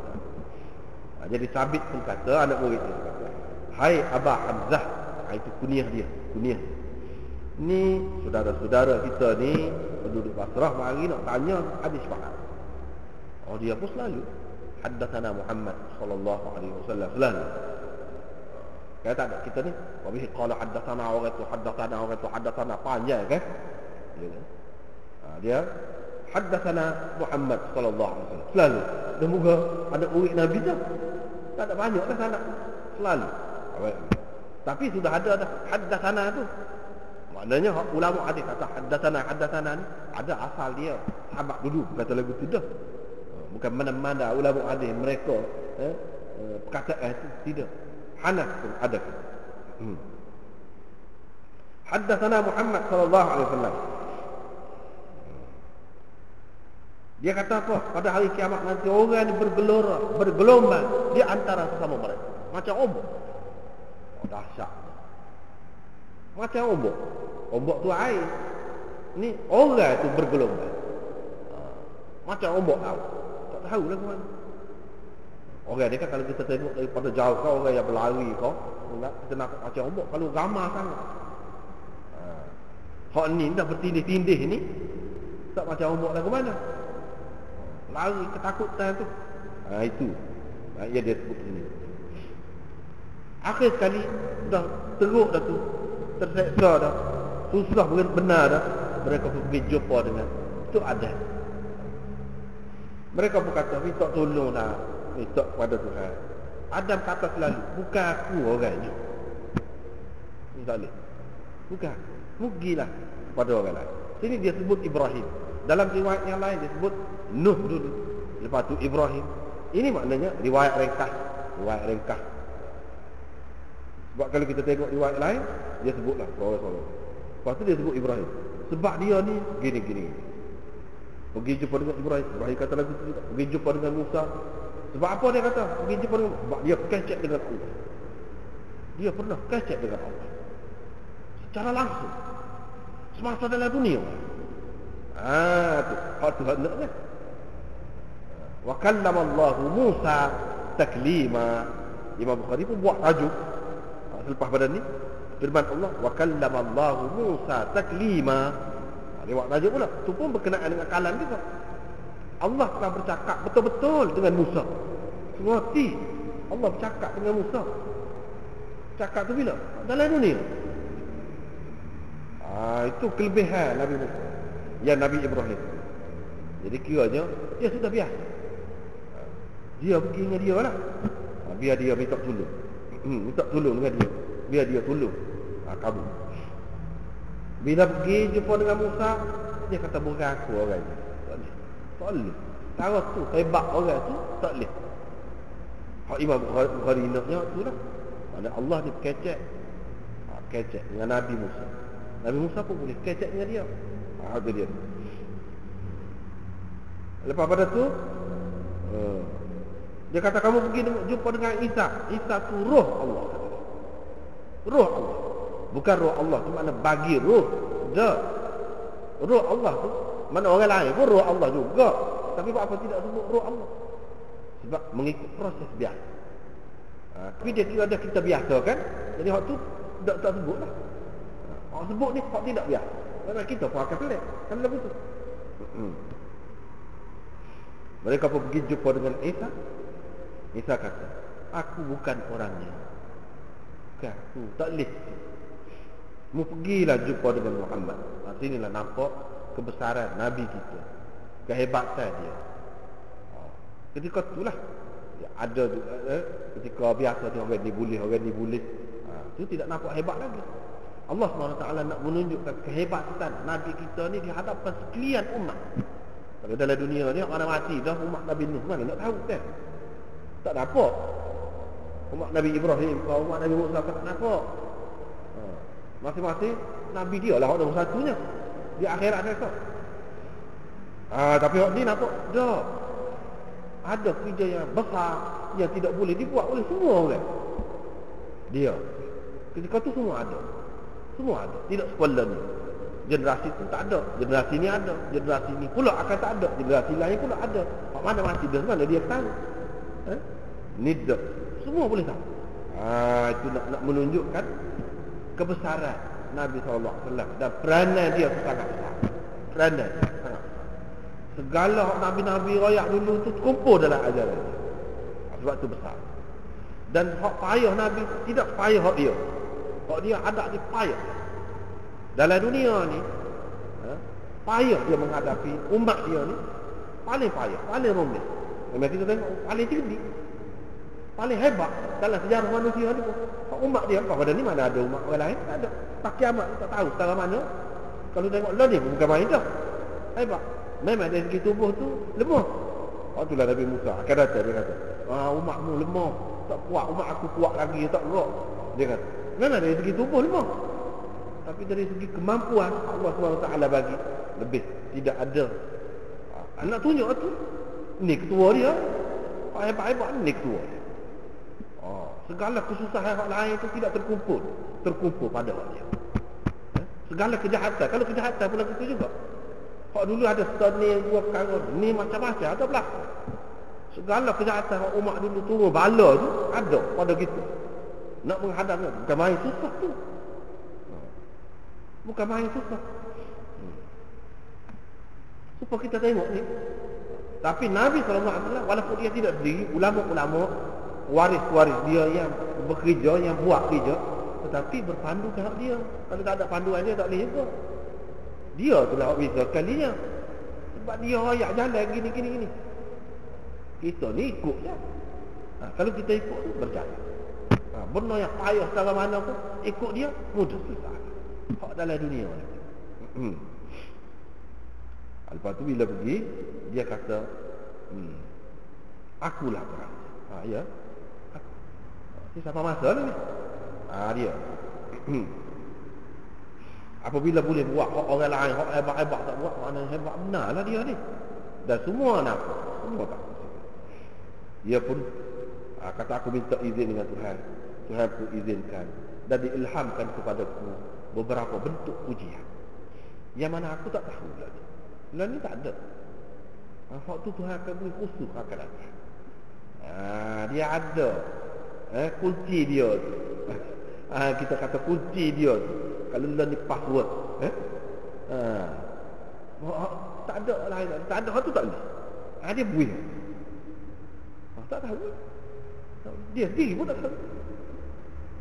Jadi Sabit pun kata, anak murid dia kata, hai Abah Hamzah. Itu kunyah dia, kunyah. Ni saudara-saudara kita ni penduduk Basrah mari nak tanya hadis sepakat. Oh dia pun selalu haddatsana Muhammad sallallahu alaihi wasallam selalu. Kata tak ada kita ni wa bihi qala haddatsana wa haddatsana panjang kan? Dia haddatsana Muhammad sallallahu alaihi wasallam selalu. Dan moga ada murid Nabi tu. Tak ada banyak lah sana. Selalu. Tapi sudah ada dah haddatsana tu. Maknanya ulama hadis kata haddatsana ni ada asal dia. Sahabat dulu kata lagu tu dah. Bukan mana-mana ulama hadis mereka perkataan itu tidak. Hanas pun ada. Haddatsana Muhammad sallallahu alaihi wasallam. Dia kata apa? Pada hari kiamat nanti orang ni bergelombang di antara sesama mereka. Macam ombak. Dahsyat. Macam ombak. Ombak tu air. Ni orang tu bergelombang. Macam ombak laut. Tak tahu lah ke mana. Orang ni kan kalau kita tengok daripada jauh kau orang yang berlari kau, kita nak macam ombak kalau ramah sangat. Hak ni dah bertindih-tindih ni tak macam ombak lah ke mana. Lari ketakutan tu. Itu. Ya dia sebut sini. Akhir sekali dah teruk dah tu. Terseksa dah. Susah benar dah. Mereka pergi jumpa dengan itu ada. Mereka pun kata minta tolong dah. Minta kepada Tuhan. Adam kata selalu, bukan aku orangnya. Ini tak boleh. Bukan. Mugilah kepada orang lain. Sini dia sebut Ibrahim. Dalam riwayat yang lain dia sebut Nuh dulu. Lepas tu Ibrahim. Ini maknanya riwayat ringkas. Riwayat ringkas. Sebab kalau kita tengok riwayat lain, dia sebutlah seorang-seorang. Lepas tu dia sebut Ibrahim. Sebab dia ni gini-gini. Pergi jumpa dengan Ibrahim. Ibrahim kata lagu tu juga. Pergi jumpa dengan Musa. Sebab apa dia kata? Pergi jumpa dengan sebab dia kecek dengan Allah. Dia pernah kecek dengan Allah. Secara langsung. Semasa dalam dunia. Tu. Hak tu hendaknya. Wa kallama Allah Musa taklima. Imam Bukhari pun buat tajuk selepas pada ni firman Allah wa kallama Allah Musa taklima. Dia buat tajuk pula. Tu pun berkenaan dengan kalam juga. Allah telah bercakap betul-betul dengan Musa. Seperti Allah bercakap dengan Musa. Cakap tu bila? Dalam dunia. Itu kelebihan Nabi Musa. Ya Nabi Ibrahim. Jadi kiranya dia sudah biasa. Dia pergi dengan dia lah. Biar dia minta tolong. Minta tolong dengan dia. Biar dia tolong. Kabur. Bila pergi jumpa dengan Musa, dia kata bukan aku orang ni. Tak boleh. Cara tu hebat orang tu tak boleh. Hak Imam Bukhari naknya tu lah. Mana Allah dia kecek. Kecek dengan Nabi Musa. Nabi Musa pun boleh kecek dengan dia. Itu dia. Lepas pada tu Dia kata kamu pergi jumpa dengan Isa. Isa tu roh Allah. Roh Allah. Bukan roh Allah tu makna bagi roh. Dah. Roh Allah tu mana orang lain pun roh Allah juga. Tapi apa tidak sebut roh Allah? Sebab mengikut proses biasa. Tapi dia kira ada kita biasa kan. Jadi hak tu tak sebut lah. Hak sebut ni hak tidak biasa. Kerana kita pun akan pelik. Kan lagu tu. Mereka pun pergi jumpa dengan Isa. Isa kata, aku bukan orangnya. Bukan, tak boleh. Mu pergilah jumpa dengan Muhammad. Sinilah nampak kebesaran Nabi kita, kehebatan dia. Ketika itulah ada ketika biasa dia orang dibuli. Itu tidak nampak hebat lagi. Allah SWT nak menunjukkan kehebatan Nabi kita ni di hadapan sekalian umat. Kalau dalam dunia ni orang mati dah, umat Nabi Nuh mana nak tahu kan? Tak nampak. Umat Nabi Ibrahim, umat Nabi Musa tak nampak. Masing-masing Nabi dia lah orang satunya di akhirat mereka. Tapi orang ni nampak dah ada kerja yang besar yang tidak boleh dibuat oleh semua orang. Dia ketika tu semua ada. Tidak sekolah ni. Generasi tu tak ada, generasi ni ada, generasi ni pula akan tak ada, generasi lain pula ada. Mana mati dah mana dia tahu. Ni dah semua boleh tahu. Itu nak menunjukkan kebesaran Nabi SAW dan peranan dia tu sangat besar. Peranan sangat besar. Segala Nabi-Nabi royak dulu tu kumpul dalam ajaran dia. Sebab tu besar. Dan hak payah Nabi tidak payah hak dia. Hak dia ada di payah. Dalam dunia ni payah dia menghadapi umat dia ni. Paling payah, paling rumit. Memang kita tengok paling tinggi, paling hebat dalam sejarah manusia ni. Umat dia apa pada ni mana ada umat orang lain? Tak ada. Tak kiamat tak tahu setara mana. Kalau tengok lah ni bukan main dah. Hebat. Memang dari segi tubuh tu lemah. Itulah Nabi Musa akan datang dia kata, umatmu lemah, tak kuat, umat aku kuat lagi tak kuat. Dia kata, memang dari segi tubuh lemah. Tapi dari segi kemampuan Allah SWT bagi lebih. Tidak ada. Nak tunjuk tu ni ketua dia. Hebat-hebat ni ketua dia. Segala kesusahan hak lain tu tidak terkumpul pada hak dia. Segala kejahatan, kalau kejahatan pun begitu juga. Hak dulu ada ni dua perkara ni macam-macam ada berlaku. Segala kejahatan hak umat dulu turun bala tu ada pada kita. Nak menghadapnya bukan main susah tu. Bukan main susah. Supaya kita tengok ni. Tapi Nabi SAW walaupun dia tidak sendiri, ulama-ulama waris-waris dia yang bekerja, yang buat kerja, tetapi berpandu ke hak dia. Kalau tak ada panduan dia tak boleh juga. Dia tu lah hak bisa sekalinya. Sebab dia rakyat jalan gini. Kita ni ikut je. Kalau kita ikut tu berjalan. Benda yang payah secara mana pun ikut dia mudah susah. Hak dalam dunia ni. Lepas tu bila pergi dia kata akulah perang. Ya. Ni siapa masa ni? Dia. Apabila boleh buat hak orang lain, hak hebat-hebat tak buat, mana hebat benarlah dia ni. Dan semua nampak, semua tak. Dia pun kata aku minta izin dengan Tuhan. Tuhan pun izinkan dan diilhamkan kepadaku beberapa bentuk ujian yang mana aku tak tahu lagi. Lah ni tak ada. Hak tu Tuhan akan beri khusus akan datang. Dia ada kunci dia tu. Kita kata kunci dia tu. Kalau lah ni password. Tak ada lain. Tak ada hak tu tak boleh. Dia beri. Tak tahu. Dia sendiri pun tak tahu.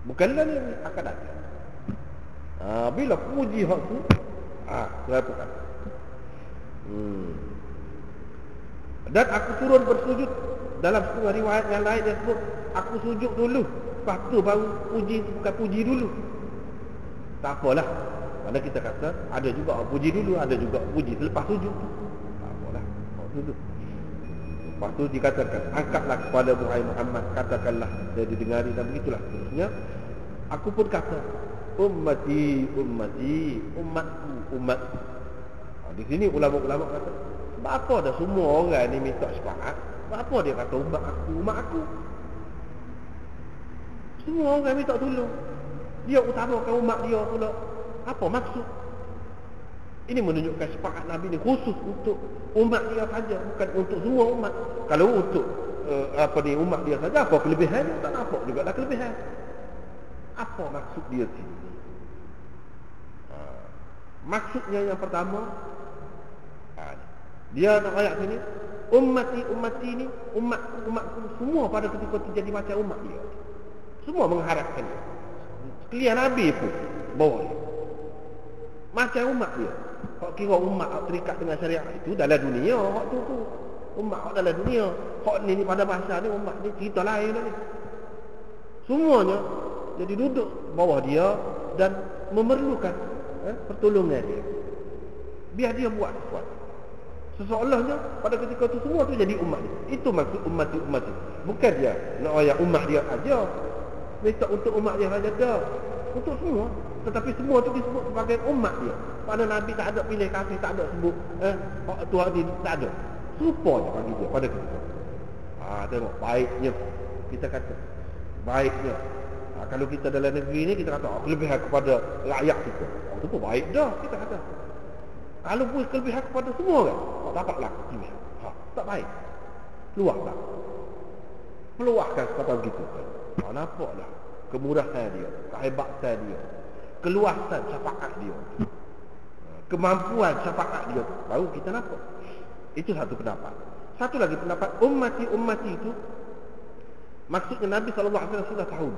Bukanlah ni akan datang. Bila puji hak tu, Tuhan pun kata. Dan aku turun bersujud. Dalam setengah riwayat yang lain dia sebut aku sujud dulu, lepas tu baru puji. Bukan puji dulu. Tak apalah. Mana kita kata ada juga puji dulu, ada juga puji selepas sujud. Tak apalah. Sujud. Lepas tu dikatakan angkatlah kepada Muhammad, katakanlah dia didengari dan begitulah seterusnya. Aku pun kata ummati, umatku. Di sini ulama-ulama kata sebab apa dah semua orang ni minta syafaat, Apa dia kata umat aku? Semua orang minta tolong. Dia utamakan umat dia pula. Apa maksud? Ini menunjukkan sepakat Nabi ni khusus untuk umat dia saja, bukan untuk semua umat. Kalau untuk umat dia saja, apa kelebihan? Tak nampak juga dah kelebihan. Apa maksud dia sini? Maksudnya yang pertama, dia nak ayat sini, ummati ni, umatku semua pada ketika itu jadi macam umat dia. Semua mengharapkan dia. Sekalian Nabi pun bawa dia macam umat dia. Hak kira umat terikat dengan syariat itu dalam dunia, hak tu umat hak dalam dunia. Hak ni pada bahasa ni umat ni cerita lain ni. Semuanya jadi duduk bawah dia dan memerlukan pertolongan dia. Biar dia buat sesuatu. Seseolahnya pada ketika itu semua tu jadi umat dia. Itu maksud ummati. Bukan dia nak ayat umat dia aja. Minta untuk umat dia saja dah. Untuk semua. Tetapi semua tu disebut sebagai umat dia. Pada Nabi tak ada pilih kasih, tak ada sebut Tuhan ni tak ada. Serupa je bagi dia pada ketika. Tengok baiknya kita kata. Baiknya. Kalau kita dalam negeri ni kita kata kelebihan kepada rakyat kita. Itu pun baik dah kita kata. Kalau pun kelebihan kepada semua kan, dapatlah kelebihan. Tak baik. Luahlah. Meluahkan kata begitu. Nampaklah kemurahan dia, kehebatan dia, keluasan syafaat dia, kemampuan syafaat dia, baru kita nampak. Itu satu pendapat. Satu lagi pendapat ummati itu maksudnya Nabi SAW sudah tahu.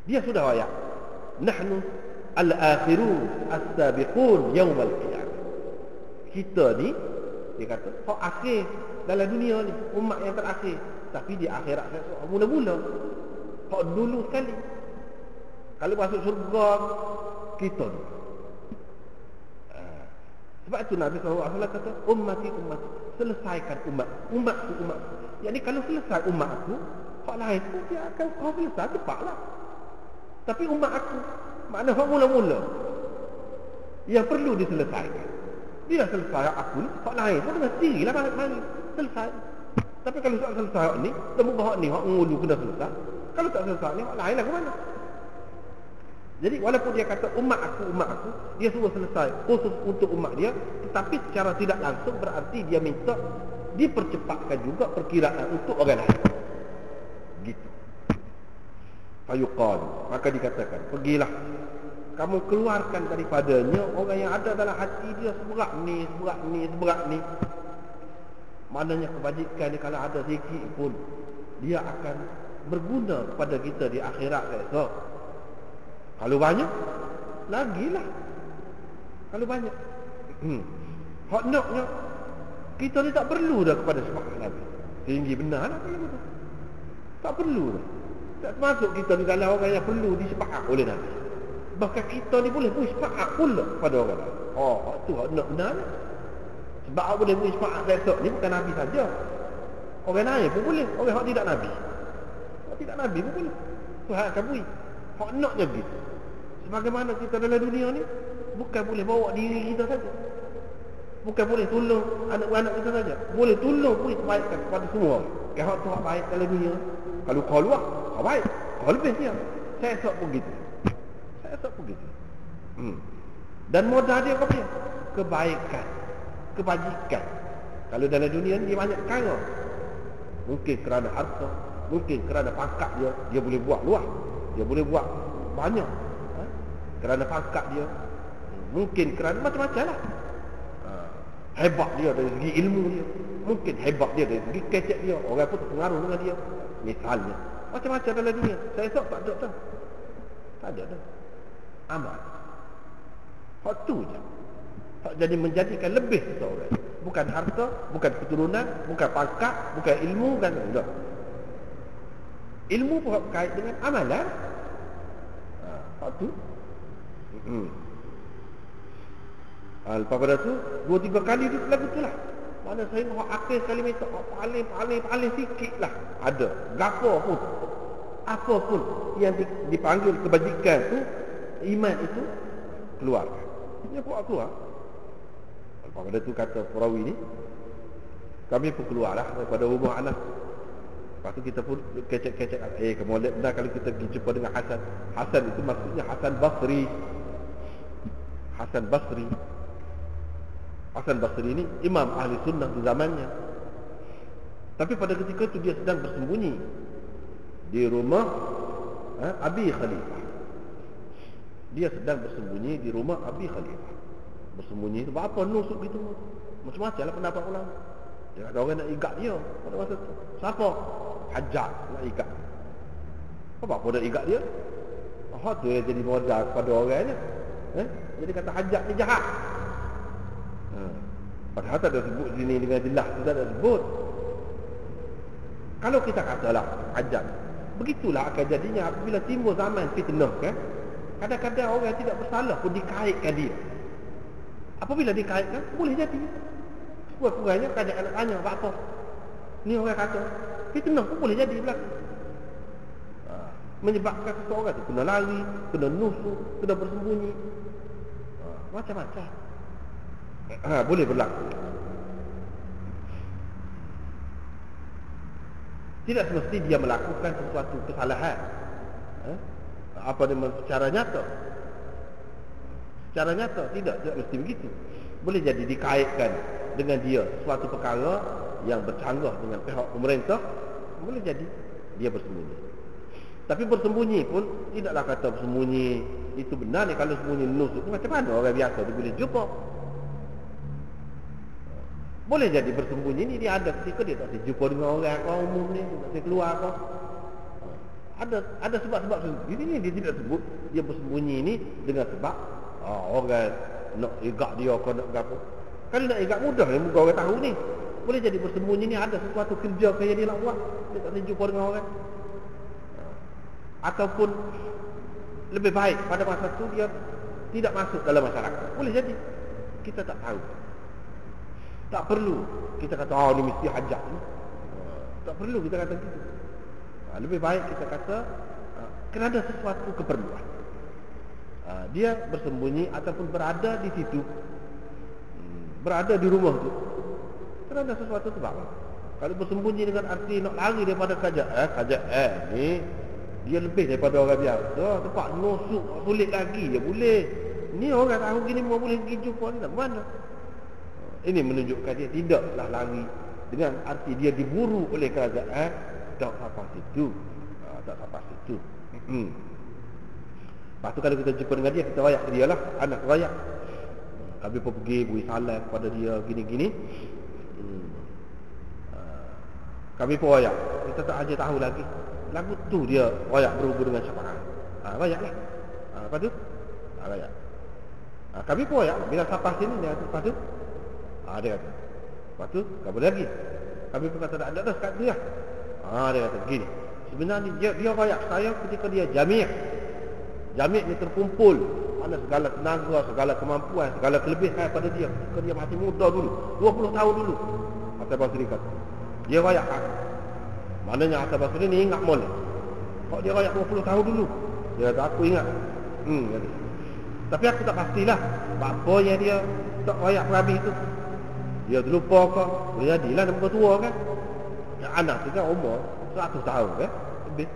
Dia sudah ayat nahnu al-akhirun as-sabiqun yawmal qiyamah. Kita ni dia kata hak akhir dalam dunia ni, umat yang terakhir. Tapi di akhirat mula-mula hak dulu sekali. Kalau masuk syurga kita ni. Sebab itu Nabi SAW kata ummati. Selesaikan umatku. Jadi kalau selesai umat aku, hak lain pun dia akan selesai cepatlah. Tapi umat aku, makna hak mula-mula yang perlu diselesaikan. Dia selesai aku ni, hak lain pun dengan sendirilah mari selesai. Tapi kalau tak selesai hak ni, semoga hak ni hak mulu kena selesai. Kalau tak selesai ni, hak lain lah ke mana? Jadi walaupun dia kata umat aku, dia suruh selesai khusus untuk umat dia, tetapi secara tidak langsung berarti dia minta dipercepatkan juga perkiraan untuk orang lain. Gitu. Fayuqal, maka dikatakan, pergilah kamu keluarkan daripadanya orang yang ada dalam hati dia seberat ni. Maknanya kebajikan ni kalau ada sikit pun dia akan berguna kepada kita di akhirat esok. Kalau banyak, lagilah. Kalau banyak. Hak naknya kita ni tak perlu dah kepada sepakat Nabi. Tinggi benar lah kalau betul. Tak perlu dah. Tak termasuk kita ni dalam orang yang perlu disepakat oleh Nabi. Bahkan kita ni boleh beri sepakat pula pada orang lain. Hak tu hak nak benar lah. Sebab apa boleh beri sepakat esok ni bukan Nabi saja. Orang lain pun boleh. Orang hak tidak Nabi. Hak tidak Nabi pun boleh. Tuhan akan beri. Hak naknya gitu. Sebagaimana kita dalam dunia ni bukan boleh bawa diri kita saja. Bukan boleh tolong anak-anak kita saja. Boleh tolong beri kebaikan kepada semua. Hak tu hak baik dalam dunia. Kalau kau luar, kau baik. Kau lebih dia. Saya esok pun gitu. Dan modal dia apa dia? Kebaikan, kebajikan. Kalau dalam dunia ni dia banyak perkara. Mungkin kerana harta, mungkin kerana pangkat dia boleh buat luas. Dia boleh buat banyak. Kerana pangkat dia, mungkin kerana macam-macam lah. Hebat dia dari segi ilmu dia, mungkin hebat dia dari segi kecek dia. Orang pun terpengaruh dengan dia. Misalnya macam-macam dalam dunia. Saya esok tak ada dah. Tak ada dah. Amal. Hak tu je. Hak jadi menjadikan lebih seseorang. Bukan harta, bukan keturunan, bukan pangkat, bukan ilmu, bukan enggak. Ilmu pun berkait dengan amalan. Hak tu. Lepas pada tu 2-3 kali dia lagu tu lah. Mana saya nak akhir sekali minta paling sikit lah. Ada gapo pun, apa pun yang dipanggil kebajikan tu, iman itu keluar. Dia buat keluar. Lepas pada tu kata perawi ni, Kami pun keluarlah daripada rumah anak. Lepas tu kita pun kecek-kecek. Kamu lihat benar kalau kita pergi jumpa dengan Hasan. Hasan itu maksudnya Hasan Basri. Hasan Basri. Hasan Basri ini imam ahli sunnah di zamannya. Tapi pada ketika itu dia sedang bersembunyi di rumah Abi Khalifah. Dia sedang bersembunyi di rumah Abi Khalifah. Bersembunyi itu apa? Nusuk gitu. Macam-macam lah pendapat ulama. Dia kata orang nak ikat dia pada masa itu. Siapa? Hajjaj nak ikat. Apa nak ikat dia? Tu yang jadi modal kepada orangnya. Jadi kata Hajjaj ni jahat. Padahal tak ada sebut sini dengan jelas. Tak ada sebut. Kalau kita katalah Hajjaj, begitulah akan jadinya apabila timbul zaman fitnah kan. Kadang-kadang orang tidak bersalah pun dikaitkan dia. Apabila dikaitkan, boleh jadi. Kurang-kurangnya kadang anak tanya, apa? Ni orang kata, fitnah pun boleh jadi belakang. Menyebabkan seseorang tu kena lari, kena nusuk, kena bersembunyi. Macam-macam. Boleh berlaku. Tidak semesti dia melakukan sesuatu kesalahan. Apa dia secara nyata? Secara nyata tidak mesti begitu. Boleh jadi dikaitkan dengan dia suatu perkara yang bercanggah dengan pihak pemerintah. Boleh jadi dia bersembunyi. Tapi bersembunyi pun tidaklah kata bersembunyi itu benar ni. Kalau sembunyi nusuk macam mana orang biasa dia boleh jumpa. Boleh jadi bersembunyi ni dia ada ketika dia tak boleh jumpa dengan orang umum ni, tak boleh keluar kau. Ada sebab-sebab ini dia tidak sebut dia bersembunyi ni dengan sebab orang nak igak dia kau nak gapo. Kalau nak igak mudah ni muka orang tahu ni. Boleh jadi bersembunyi ni ada sesuatu kerja yang dia nak buat, dia tak boleh jumpa dengan orang. Ataupun lebih baik pada masa tu dia tidak masuk dalam masyarakat. Boleh jadi. Kita tak tahu. Tak perlu kita kata ni mesti Hajjaj ni. Tak perlu kita kata gitu. Lebih baik kita kata kerana sesuatu keperluan. Dia bersembunyi ataupun berada di situ, berada di rumah tu kerana sesuatu sebab. Kalau bersembunyi dengan arti nak lari daripada kerajaan ni, dia lebih daripada orang biasa. Tempat nusuk sulit lagi dia boleh. Ni orang tahu gini mau boleh pergi jumpa ni tak mana. Ini menunjukkan dia tidaklah lari dengan arti dia diburu oleh kerajaan. Tak sampai situ. Tak sampai situ. Lepas tu kalau kita jumpa dengan dia, kita rayak ke dia lah. Anak rayak. Habis pun pergi beri salam kepada dia gini-gini. Kami pun rayak. Kita tak aja tahu lagi. Lagu tu dia rayak berhubung dengan syafaat. Rayak lah. Lepas tu rayak. Kami pun rayak. Bila sampai sini dia kata, lepas tu dia kata, lepas tu kamu lagi. Kami pun kata tak ada dah sekat tu lah. Dia kata gini. Sebenarnya dia rayak saya ketika dia jami'. Jami' ni terkumpul mana segala tenaga, segala kemampuan, segala kelebihan pada dia ketika dia masih muda dulu, 20 tahun dulu. Hasan Basri kata dia rayak maknanya Hasan Basri ni ingat molek. Kok dia rayak 20 tahun dulu? Dia kata aku ingat. Kata. Tapi aku tak pastilah apa yang dia tak rayak habis tu. Dia terlupa ke? Boleh jadilah dia tua kan. Yang anak tu kan umur 100 tahun kan. Lebih.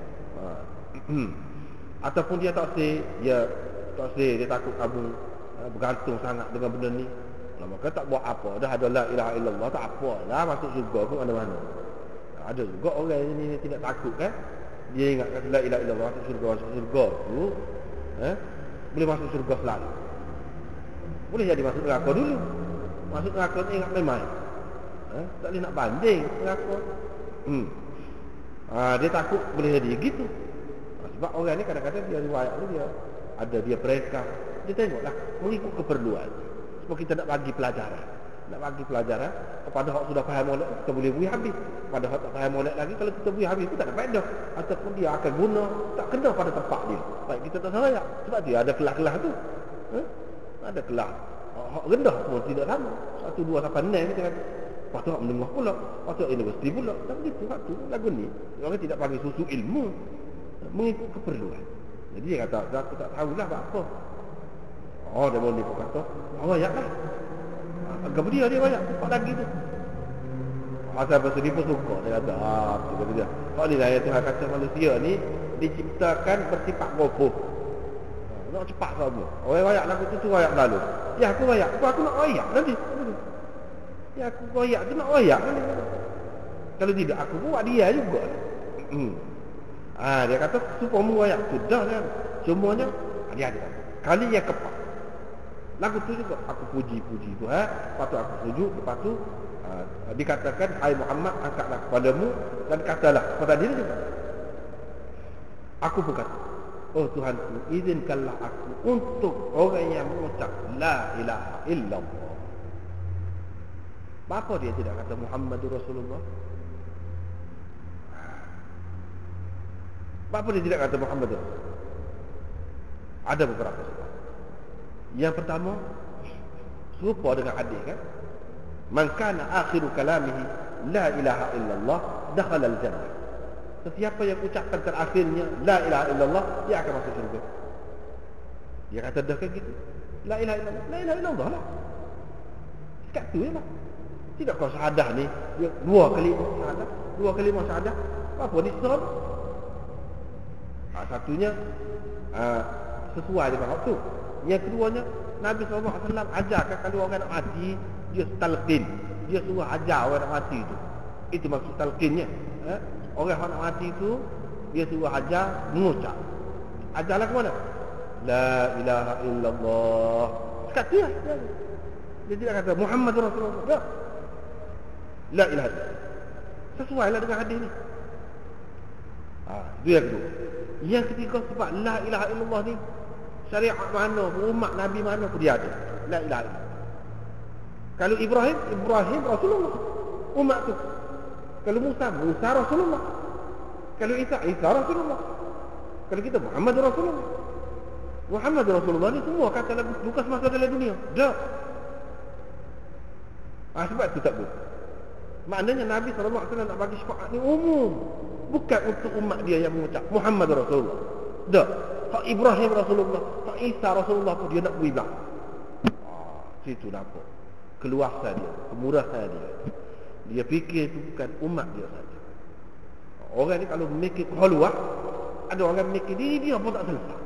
Ataupun dia tak say, dia takut kamu bergantung sangat dengan benda ni. Maka tak buat apa. Dah ada la ilaha illallah, tak apa lah masuk syurga pun mana-mana. Ada juga orang ni tidak takut kan. Dia ingat kata la ilaha illallah masuk syurga tu boleh masuk syurga selalu. Boleh jadi masuk neraka dulu. Masuk neraka ni ingat main-main. Tak boleh nak banding neraka. Dia takut boleh jadi gitu. Sebab orang ni kadang-kadang dia riwayat ni dia peringkat. Dia tengoklah mengikut keperluan. Sebab kita nak bagi pelajaran. Nak bagi pelajaran kepada orang sudah faham molek, kita boleh beri habis. Pada orang tak faham molek lagi, kalau kita beri habis pun tak ada faedah. Ataupun dia akan guna tak kena pada tempat dia. Baik kita tak salah. Sebab dia ada kelas-kelas tu. Ada kelas. Hak rendah pun tidak sama. 1, 2 sampai 6 kita kata. Lepas tu hak menengah pula. Lepas tu universiti pula. Tak begitu. Satu lagu ni orang tidak bagi susu ilmu, mengikut keperluan. Jadi dia kata aku tak tahulah apa. Dia boleh kata rayak lah. Agak dia rayak tempat lagi tu. Pasal bahasa ni pun suka. Dia kata, betul dia. Kalau ni lah ya Tuhan kata manusia ni diciptakan bersifat gopoh. Nak cepat semua. Orang wayak lagu tu wayak lalu. Ya aku wayak. Aku nak wayak nanti. Ya aku wayak tu nak wayak nanti. Kalau tidak aku buat dia juga. Dia kata supaya wayak sudah kan. Semuanya dia ada. Kali yang kepak. Lagu tu juga aku puji-puji Tuhan. Lepas tu aku sujud. Lepas tu dikatakan hai Muhammad angkatlah kepadamu dan katalah kepada diri juga. Aku berkata, oh Tuhanku, izinkanlah aku untuk orang yang mengucap la ilaha illallah. Kenapa dia tidak kata Muhammadur Rasulullah? Kenapa dia tidak kata Muhammadur Rasulullah? Ada beberapa sebab. Yang pertama, serupa dengan hadis kan? Man kana akhiru kalamihi la ilaha illallah dakhala al-jannah. Sesiapa yang ucapkan terakhirnya la ilaha illallah, dia akan masuk syurga. Dia kata dah kan gitu. La ilaha illallah, la ilaha illallah lah. Sekat tu je lah. Tidak kau syahadah ni dia dua kalimah syahadah. Apa ni serap? Satunya sesuai dengan waktu. Yang keduanya Nabi SAW ajarkan kalau orang nak mati dia talqin. Dia suruh ajar orang nak mati tu. Itu maksud talqinnya. Orang nak mati tu dia suruh ajar mengucap. Ajarlah ke mana? La ilaha illallah. Sekat tu lah. Dia tidak kata Muhammadur Rasulullah. Tak. La ilaha illallah. Sesuailah dengan hadis ni. Itu yang kedua. Yang ketiga sebab la ilaha illallah ni syariat mana, umat Nabi mana pun dia ada. La ilaha illallah. Kalau Ibrahim Rasulullah. Umat tu. Kalau Musa Rasulullah. Kalau Isa Rasulullah. Kalau kita Muhammad Rasulullah. Muhammad Rasulullah ni semua kata bukan semasa dalam dunia. Dah. Sebab tu tak boleh. Maknanya Nabi SAW nak bagi syafaat ni umum. Bukan untuk umat dia yang mengucap Muhammad Rasulullah. Dah. Hak Ibrahim Rasulullah, hak Isa Rasulullah pun dia nak beri belak. Situ nampak keluasan dia, kemurahan dia. Dia fikir itu bukan umat dia saja. Orang ni kalau mikir keluar, ada orang mikir diri dia pun tak selesai.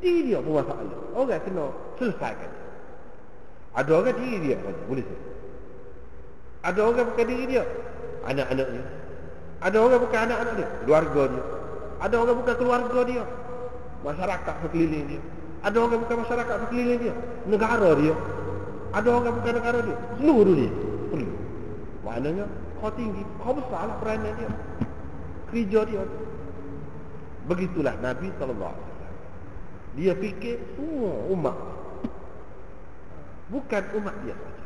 Diri dia pun masalah. Orang kena selesaikan. Ada orang diri dia saja, boleh selesai. Ada orang bukan diri dia, anak-anaknya. Ada orang bukan anak-anak dia, keluarga dia. Ada orang bukan keluarga dia, masyarakat sekeliling dia. Ada orang bukan masyarakat sekeliling dia, negara dia. Ada orang bukan negara dia, seluruh dunia perlu. Maknanya kau tinggi, kau besarlah peranan dia, kerja dia. Begitulah Nabi SAW. Dia fikir semua umat, bukan umat dia saja.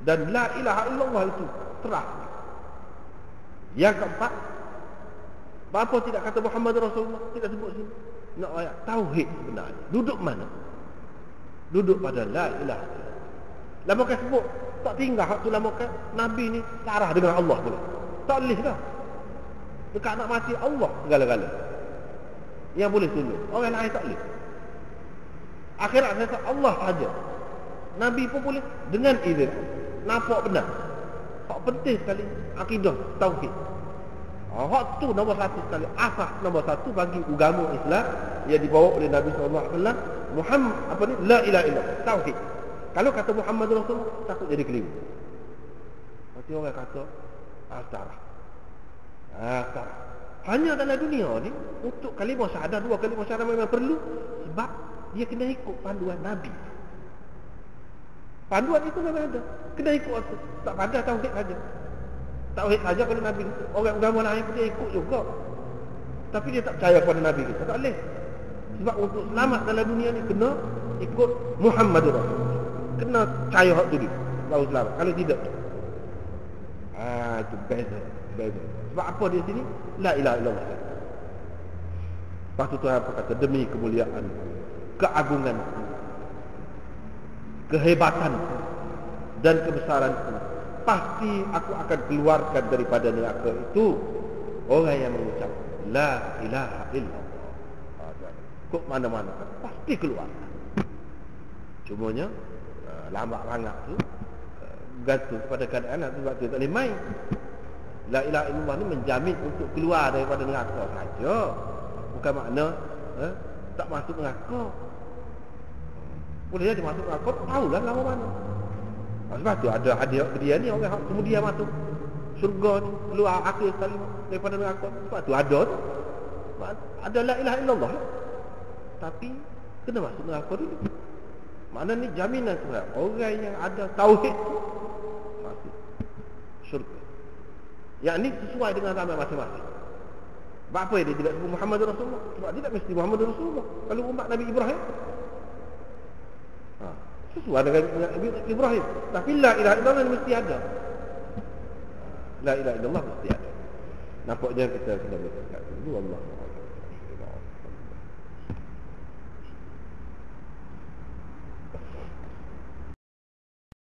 Dan la ilaha illallah itu terang. Yang keempat, apa tidak kata Muhammad Rasulullah, tidak sebut sini. Nak ayat tauhid sebenarnya. Duduk mana? Duduk pada la ilaha illallah. Lama kan sebut tak tinggal hak tu lama kan Nabi ni sarah dengan Allah pula. Tak boleh dah. Dekat nak mati Allah segala-gala. Yang boleh tolong. Orang lain tak boleh. Akhirat kata Allah saja. Nabi pun boleh dengan izin. Nampak benar. Hak penting sekali akidah tauhid. Hak tu nombor satu sekali. Asas nombor satu bagi agama Islam yang dibawa oleh Nabi SAW. Muhammad apa ni? La ilaha illallah. Tauhid. Kalau kata Muhammad Rasulullah takut jadi keliru. Nanti orang kata astarah. Hanya dalam dunia ni untuk kalimah syahadah, dua kalimah syahadah memang perlu sebab dia kena ikut panduan Nabi. Panduan itu memang ada. Kena ikut itu. Tak pada tauhid saja. Tauhid saja kalau Nabi, orang agama lain pun dia ikut juga. Tapi dia tak percaya pada Nabi kita. Tak boleh. Sebab untuk selamat dalam dunia ni kena ikut Muhammadur Rasulullah. Kena percaya hak tu dia. Baru selamat. Kalau tidak, itu beza. Sebab apa dia sini? La ilaha illallah. Lepas tu Tuhan berkata, demi kemuliaan, keagungan, kehebatan dan kebesaranku, pasti aku akan keluarkan daripada neraka itu orang yang mengucap la ilaha illallah. Kok mana-mana pasti keluar. Cumanya lambat sangat tu bergantung kepada keadaan anak, sebab tu tak boleh main. La ilaha illallah ni menjamin untuk keluar daripada neraka saja, bukan makna tak masuk neraka. Boleh jadi masuk neraka, tahulah lama mana. Sebab tu ada dia ni orang kemudian masuk syurga ni, keluar akhir sekali daripada neraka. Sebab tu ada tu. Ada la ilaha illallah, tapi kena masuk neraka dulu. Makna ni jaminan kepada orang yang ada tauhid masuk syurga. Yang ni sesuai dengan agama masing-masing. Sebab apa dia tidak sebut Muhammad Rasulullah? Sebab dia tak mesti Muhammad Rasulullah. Kalau umat Nabi Ibrahim, sesuai dengan Nabi Ibrahim. Tapi la ilaha illallah mesti ada. La ilaha illallah mesti ada. Nampaknya kita kena berdekat dulu. Allah.